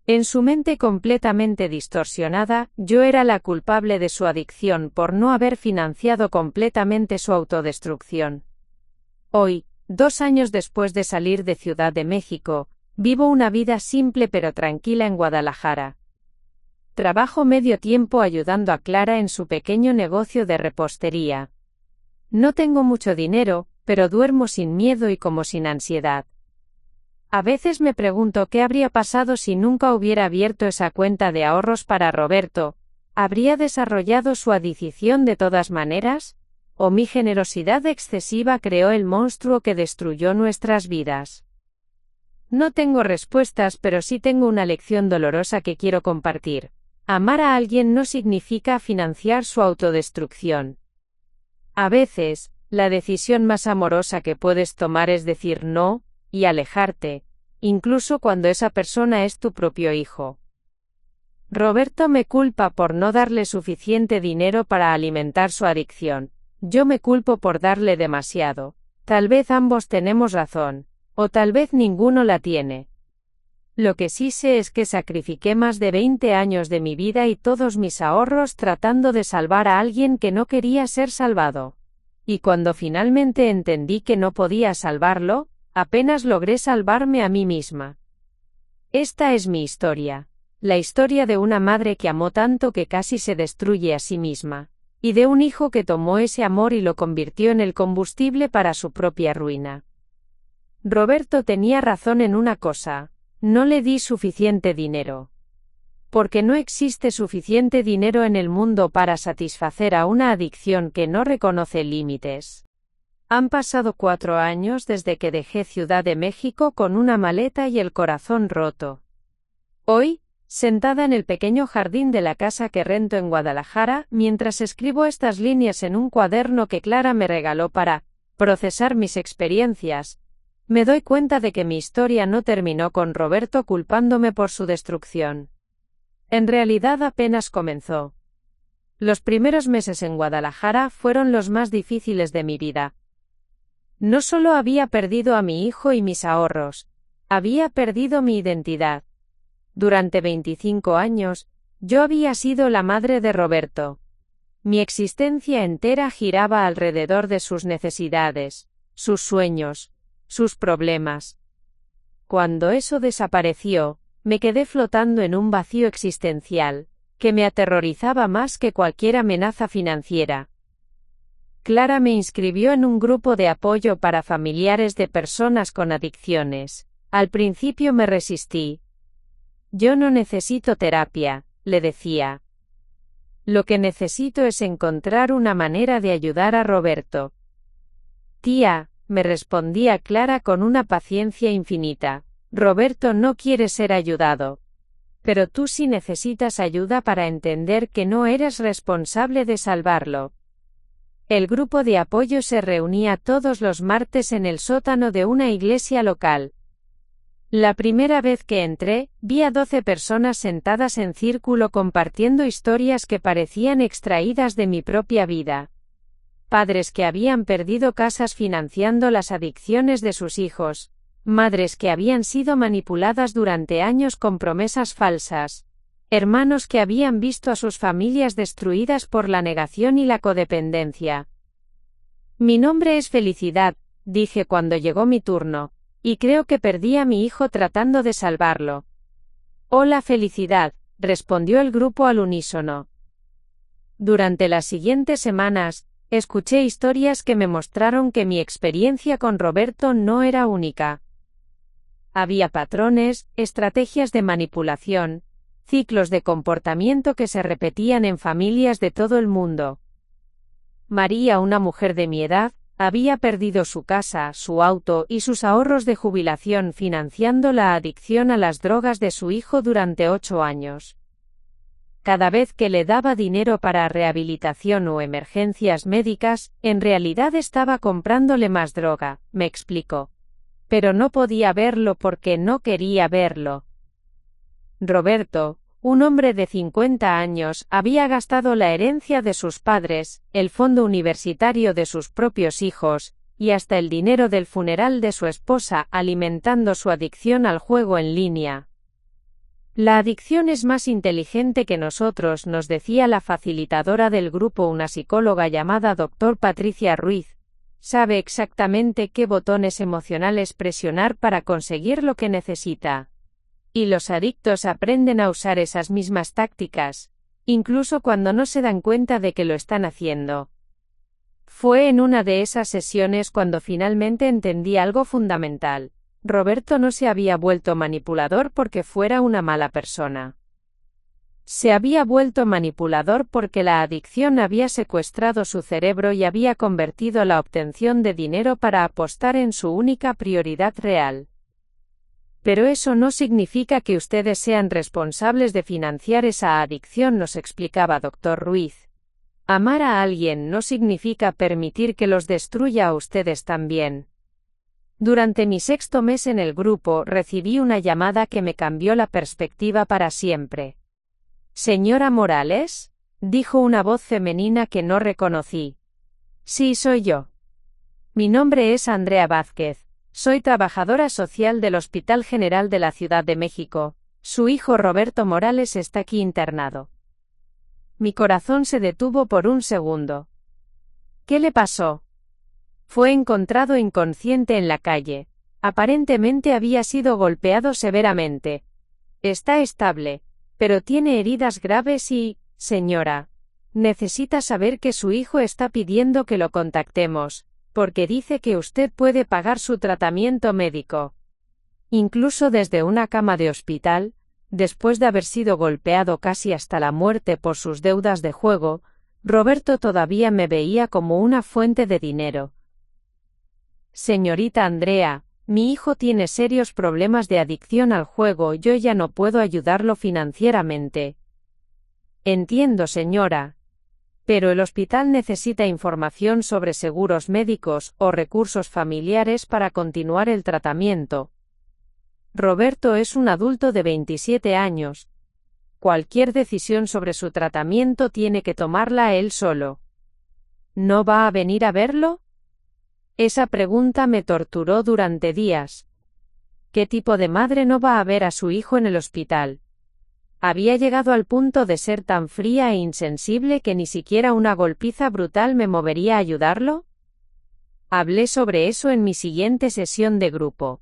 Speaker 1: En su mente completamente distorsionada, yo era la culpable de su adicción por no haber financiado completamente su autodestrucción. Hoy, 2 años después de salir de Ciudad de México, vivo una vida simple pero tranquila en Guadalajara. Trabajo medio tiempo ayudando a Clara en su pequeño negocio de repostería. No tengo mucho dinero, pero duermo sin miedo y como sin ansiedad. A veces me pregunto qué habría pasado si nunca hubiera abierto esa cuenta de ahorros para Roberto. ¿Habría desarrollado su adicción de todas maneras? ¿O mi generosidad excesiva creó el monstruo que destruyó nuestras vidas? No tengo respuestas, pero sí tengo una lección dolorosa que quiero compartir. Amar a alguien no significa financiar su autodestrucción. A veces, la decisión más amorosa que puedes tomar es decir no, y alejarte, incluso cuando esa persona es tu propio hijo. Roberto me culpa por no darle suficiente dinero para alimentar su adicción. Yo me culpo por darle demasiado. Tal vez ambos tenemos razón, o tal vez ninguno la tiene. Lo que sí sé es que sacrifiqué más de 20 años de mi vida y todos mis ahorros tratando de salvar a alguien que no quería ser salvado. Y cuando finalmente entendí que no podía salvarlo, apenas logré salvarme a mí misma. Esta es mi historia. La historia de una madre que amó tanto que casi se destruye a sí misma. Y de un hijo que tomó ese amor y lo convirtió en el combustible para su propia ruina. Roberto tenía razón en una cosa. No le di suficiente dinero. Porque no existe suficiente dinero en el mundo para satisfacer a una adicción que no reconoce límites. Han pasado 4 años desde que dejé Ciudad de México con una maleta y el corazón roto. Hoy, sentada en el pequeño jardín de la casa que rento en Guadalajara, mientras escribo estas líneas en un cuaderno que Clara me regaló para procesar mis experiencias, me doy cuenta de que mi historia no terminó con Roberto culpándome por su destrucción. En realidad apenas comenzó. Los primeros meses en Guadalajara fueron los más difíciles de mi vida. No solo había perdido a mi hijo y mis ahorros, había perdido mi identidad. Durante 25 años, yo había sido la madre de Roberto. Mi existencia entera giraba alrededor de sus necesidades, sus sueños, sus problemas. Cuando eso desapareció, me quedé flotando en un vacío existencial, que me aterrorizaba más que cualquier amenaza financiera. Clara me inscribió en un grupo de apoyo para familiares de personas con adicciones. Al principio me resistí. Yo no necesito terapia, le decía. Lo que necesito es encontrar una manera de ayudar a Roberto. Tía, me respondía Clara con una paciencia infinita. Roberto no quiere ser ayudado. Pero tú sí necesitas ayuda para entender que no eres responsable de salvarlo. El grupo de apoyo se reunía todos los martes en el sótano de una iglesia local. La primera vez que entré, vi a 12 personas sentadas en círculo compartiendo historias que parecían extraídas de mi propia vida. Padres que habían perdido casas financiando las adicciones de sus hijos. Madres que habían sido manipuladas durante años con promesas falsas. Hermanos que habían visto a sus familias destruidas por la negación y la codependencia. Mi nombre es Felicidad, dije cuando llegó mi turno, y creo que perdí a mi hijo tratando de salvarlo. Hola Felicidad, respondió el grupo al unísono. Durante las siguientes semanas, escuché historias que me mostraron que mi experiencia con Roberto no era única. Había patrones, estrategias de manipulación, ciclos de comportamiento que se repetían en familias de todo el mundo. María, una mujer de mi edad, había perdido su casa, su auto y sus ahorros de jubilación financiando la adicción a las drogas de su hijo durante 8 años. Cada vez que le daba dinero para rehabilitación o emergencias médicas, en realidad estaba comprándole más droga, me explicó. Pero no podía verlo porque no quería verlo. Roberto, un hombre de 50 años, había gastado la herencia de sus padres, el fondo universitario de sus propios hijos, y hasta el dinero del funeral de su esposa, alimentando su adicción al juego en línea. La adicción es más inteligente que nosotros, nos decía la facilitadora del grupo, una psicóloga llamada Dr. Patricia Ruiz. Sabe exactamente qué botones emocionales presionar para conseguir lo que necesita. Y los adictos aprenden a usar esas mismas tácticas, incluso cuando no se dan cuenta de que lo están haciendo. Fue en una de esas sesiones cuando finalmente entendí algo fundamental. Roberto no se había vuelto manipulador porque fuera una mala persona. Se había vuelto manipulador porque la adicción había secuestrado su cerebro y había convertido la obtención de dinero para apostar en su única prioridad real. Pero eso no significa que ustedes sean responsables de financiar esa adicción, nos explicaba Dr. Ruiz. Amar a alguien no significa permitir que los destruya a ustedes también. Durante mi 6º mes en el grupo recibí una llamada que me cambió la perspectiva para siempre. «Señora Morales», dijo una voz femenina que no reconocí. «Sí, soy yo. Mi nombre es Andrea Vázquez. Soy trabajadora social del Hospital General de la Ciudad de México. Su hijo Roberto Morales está aquí internado». Mi corazón se detuvo por un segundo. ¿Qué le pasó? Fue encontrado inconsciente en la calle. Aparentemente había sido golpeado severamente. Está estable, pero tiene heridas graves y, señora, necesita saber que su hijo está pidiendo que lo contactemos, porque dice que usted puede pagar su tratamiento médico. Incluso desde una cama de hospital, después de haber sido golpeado casi hasta la muerte por sus deudas de juego, Roberto todavía me veía como una fuente de dinero. Señorita Andrea, mi hijo tiene serios problemas de adicción al juego, yo ya no puedo ayudarlo financieramente. Entiendo, señora. Pero el hospital necesita información sobre seguros médicos o recursos familiares para continuar el tratamiento. Roberto es un adulto de 27 años. Cualquier decisión sobre su tratamiento tiene que tomarla él solo. ¿No va a venir a verlo? Esa pregunta me torturó durante días. ¿Qué tipo de madre no va a ver a su hijo en el hospital? Había llegado al punto de ser tan fría e insensible que ni siquiera una golpiza brutal me movería a ayudarlo. Hablé sobre eso en mi siguiente sesión de grupo.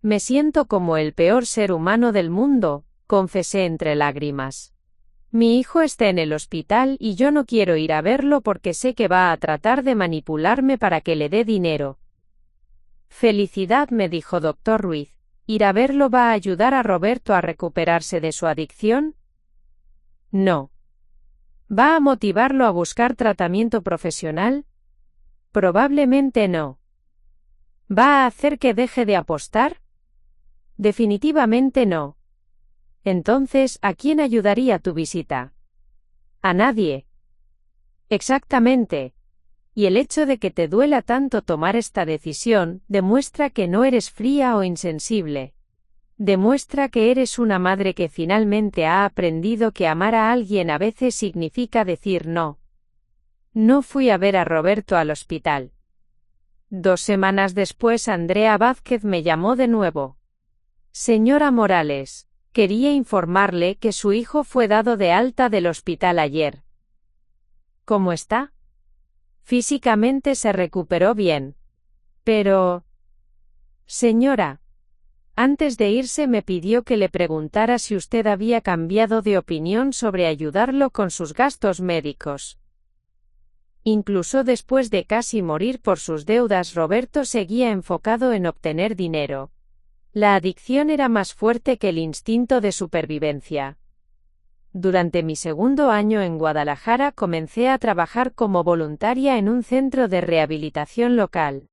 Speaker 1: Me siento como el peor ser humano del mundo, confesé entre lágrimas. Mi hijo está en el hospital y yo no quiero ir a verlo porque sé que va a tratar de manipularme para que le dé dinero. Felicidad, me dijo Dr. Ruiz. ¿Ir a verlo va a ayudar a Roberto a recuperarse de su adicción? No. ¿Va a motivarlo a buscar tratamiento profesional? Probablemente no. ¿Va a hacer que deje de apostar? Definitivamente no. Entonces, ¿a quién ayudaría tu visita? A nadie. Exactamente. Y el hecho de que te duela tanto tomar esta decisión, demuestra que no eres fría o insensible. Demuestra que eres una madre que finalmente ha aprendido que amar a alguien a veces significa decir no. No fui a ver a Roberto al hospital. 2 semanas después Andrea Vázquez me llamó de nuevo. Señora Morales, quería informarle que su hijo fue dado de alta del hospital ayer. ¿Cómo está? Físicamente se recuperó bien. Pero... Señora, antes de irse me pidió que le preguntara si usted había cambiado de opinión sobre ayudarlo con sus gastos médicos. Incluso después de casi morir por sus deudas, Roberto seguía enfocado en obtener dinero. La adicción era más fuerte que el instinto de supervivencia. Durante mi 2º año en Guadalajara comencé a trabajar como voluntaria en un centro de rehabilitación local.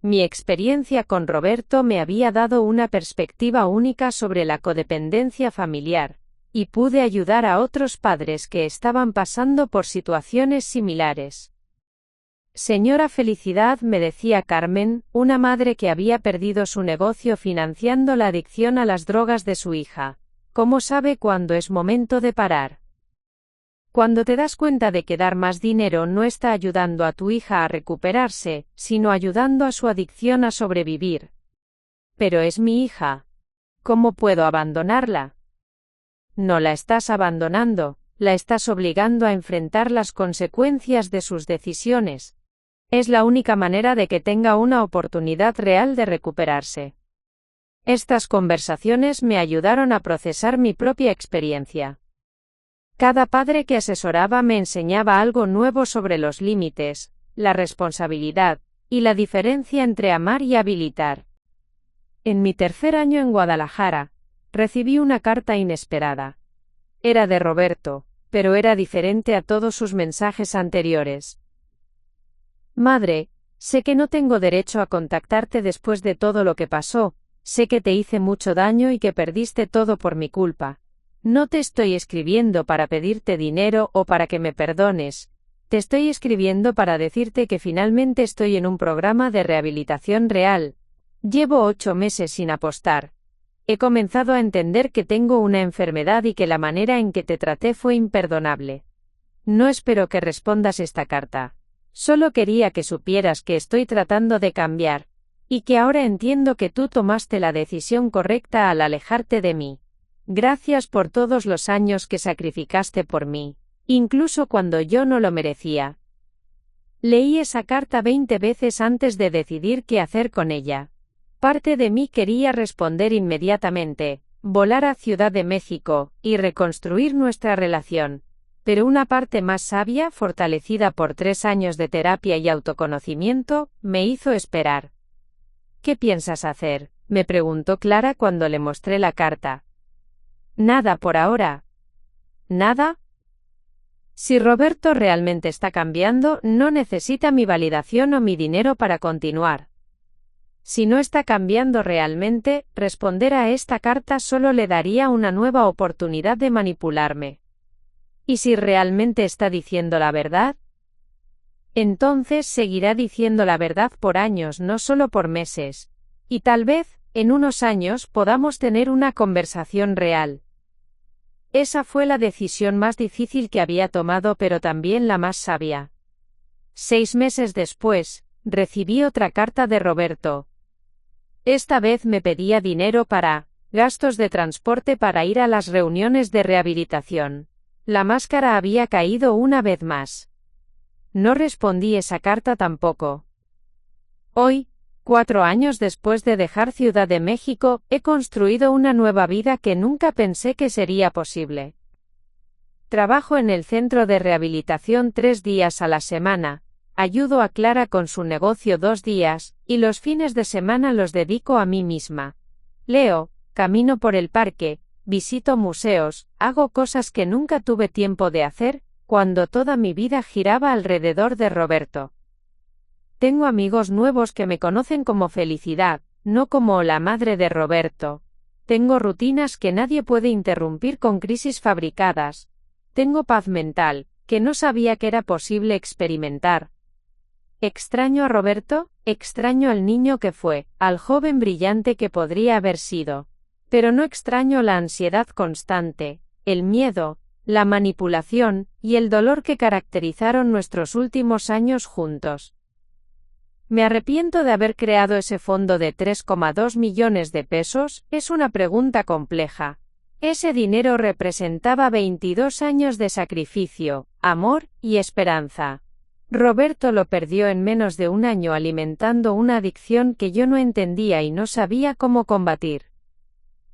Speaker 1: Mi experiencia con Roberto me había dado una perspectiva única sobre la codependencia familiar, y pude ayudar a otros padres que estaban pasando por situaciones similares. Señora Felicidad, me decía Carmen, una madre que había perdido su negocio financiando la adicción a las drogas de su hija. ¿Cómo sabe cuándo es momento de parar? Cuando te das cuenta de que dar más dinero no está ayudando a tu hija a recuperarse, sino ayudando a su adicción a sobrevivir. Pero es mi hija. ¿Cómo puedo abandonarla? No la estás abandonando, la estás obligando a enfrentar las consecuencias de sus decisiones. Es la única manera de que tenga una oportunidad real de recuperarse. Estas conversaciones me ayudaron a procesar mi propia experiencia. Cada padre que asesoraba me enseñaba algo nuevo sobre los límites, la responsabilidad, y la diferencia entre amar y habilitar. En mi tercer año en Guadalajara, recibí una carta inesperada. Era de Roberto, pero era diferente a todos sus mensajes anteriores. Madre, sé que no tengo derecho a contactarte después de todo lo que pasó, sé que te hice mucho daño y que perdiste todo por mi culpa. No te estoy escribiendo para pedirte dinero o para que me perdones, te estoy escribiendo para decirte que finalmente estoy en un programa de rehabilitación real. Llevo 8 meses sin apostar. He comenzado a entender que tengo una enfermedad y que la manera en que te traté fue imperdonable. No espero que respondas esta carta. Solo quería que supieras que estoy tratando de cambiar, y que ahora entiendo que tú tomaste la decisión correcta al alejarte de mí. Gracias por todos los años que sacrificaste por mí, incluso cuando yo no lo merecía. Leí esa carta 20 veces antes de decidir qué hacer con ella. Parte de mí quería responder inmediatamente, volar a Ciudad de México, y reconstruir nuestra relación. Pero una parte más sabia, fortalecida por 3 años de terapia y autoconocimiento, me hizo esperar. ¿Qué piensas hacer?, me preguntó Clara cuando le mostré la carta. Nada por ahora. ¿Nada? Si Roberto realmente está cambiando, no necesita mi validación o mi dinero para continuar. Si no está cambiando realmente, responder a esta carta solo le daría una nueva oportunidad de manipularme. ¿Y si realmente está diciendo la verdad? Entonces seguirá diciendo la verdad por años, no solo por meses. Y tal vez, en unos años, podamos tener una conversación real. Esa fue la decisión más difícil que había tomado, pero también la más sabia. 6 meses después, recibí otra carta de Roberto. Esta vez me pedía dinero para gastos de transporte para ir a las reuniones de rehabilitación. La máscara había caído una vez más. No respondí esa carta tampoco. Hoy, 4 años después de dejar Ciudad de México, he construido una nueva vida que nunca pensé que sería posible. Trabajo en el centro de rehabilitación 3 días a la semana, ayudo a Clara con su negocio 2 días, y los fines de semana los dedico a mí misma. Leo, camino por el parque, visito museos, hago cosas que nunca tuve tiempo de hacer, cuando toda mi vida giraba alrededor de Roberto. Tengo amigos nuevos que me conocen como Felicidad, no como la madre de Roberto. Tengo rutinas que nadie puede interrumpir con crisis fabricadas. Tengo paz mental, que no sabía que era posible experimentar. ¿Extraño a Roberto? Extraño al niño que fue, al joven brillante que podría haber sido. Pero no extraño la ansiedad constante, el miedo, la manipulación, y el dolor que caracterizaron nuestros últimos años juntos. ¿Me arrepiento de haber creado ese fondo de 3,2 millones de pesos? Es una pregunta compleja. Ese dinero representaba 22 años de sacrificio, amor y esperanza. Roberto lo perdió en menos de un año alimentando una adicción que yo no entendía y no sabía cómo combatir.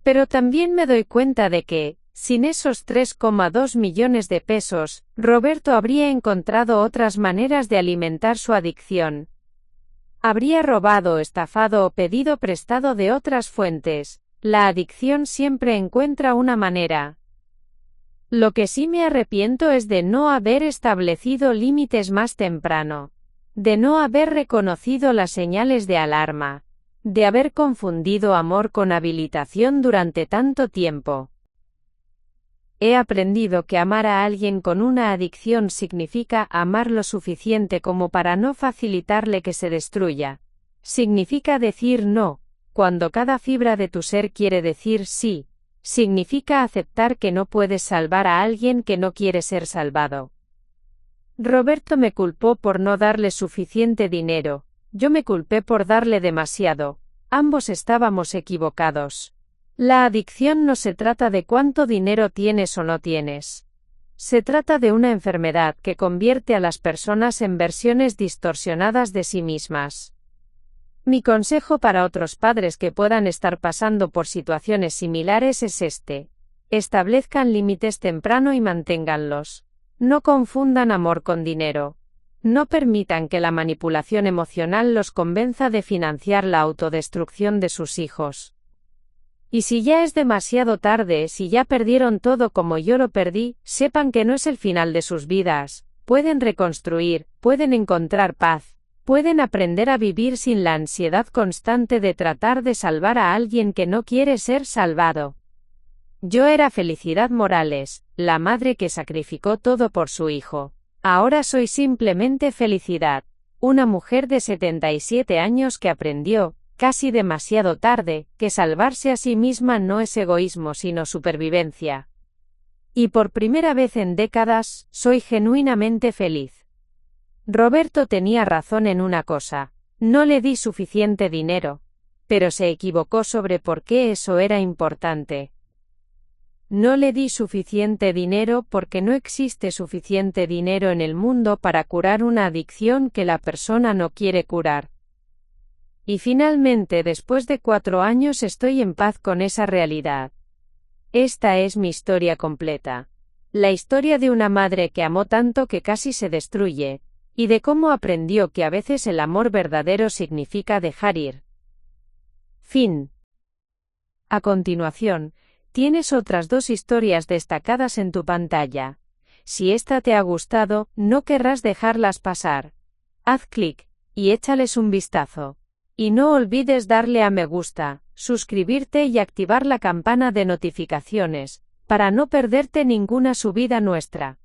Speaker 1: Pero también me doy cuenta de que, sin esos 3,2 millones de pesos, Roberto habría encontrado otras maneras de alimentar su adicción. Habría robado, estafado o pedido prestado de otras fuentes. La adicción siempre encuentra una manera. Lo que sí me arrepiento es de no haber establecido límites más temprano. De no haber reconocido las señales de alarma. De haber confundido amor con habilitación durante tanto tiempo. He aprendido que amar a alguien con una adicción significa amar lo suficiente como para no facilitarle que se destruya. Significa decir no, cuando cada fibra de tu ser quiere decir sí. Significa aceptar que no puedes salvar a alguien que no quiere ser salvado. Roberto me culpó por no darle suficiente dinero, yo me culpé por darle demasiado. Ambos estábamos equivocados. La adicción no se trata de cuánto dinero tienes o no tienes. Se trata de una enfermedad que convierte a las personas en versiones distorsionadas de sí mismas. Mi consejo para otros padres que puedan estar pasando por situaciones similares es este: establezcan límites temprano y manténganlos. No confundan amor con dinero. No permitan que la manipulación emocional los convenza de financiar la autodestrucción de sus hijos. Y si ya es demasiado tarde, si ya perdieron todo como yo lo perdí, sepan que no es el final de sus vidas. Pueden reconstruir, pueden encontrar paz, pueden aprender a vivir sin la ansiedad constante de tratar de salvar a alguien que no quiere ser salvado. Yo era Felicidad Morales, la madre que sacrificó todo por su hijo. Ahora soy simplemente Felicidad, una mujer de 77 años que aprendió, casi demasiado tarde, que salvarse a sí misma no es egoísmo sino supervivencia. Y por primera vez en décadas, soy genuinamente feliz. Roberto tenía razón en una cosa: no le di suficiente dinero. Pero se equivocó sobre por qué eso era importante. No le di suficiente dinero porque no existe suficiente dinero en el mundo para curar una adicción que la persona no quiere curar. Y finalmente, después de 4 años, estoy en paz con esa realidad. Esta es mi historia completa. La historia de una madre que amó tanto que casi se destruye, y de cómo aprendió que a veces el amor verdadero significa dejar ir. Fin. A continuación, tienes otras 2 historias destacadas en tu pantalla. Si esta te ha gustado, no querrás dejarlas pasar. Haz clic y échales un vistazo. Y no olvides darle a me gusta, suscribirte y activar la campana de notificaciones, para no perderte ninguna subida nuestra.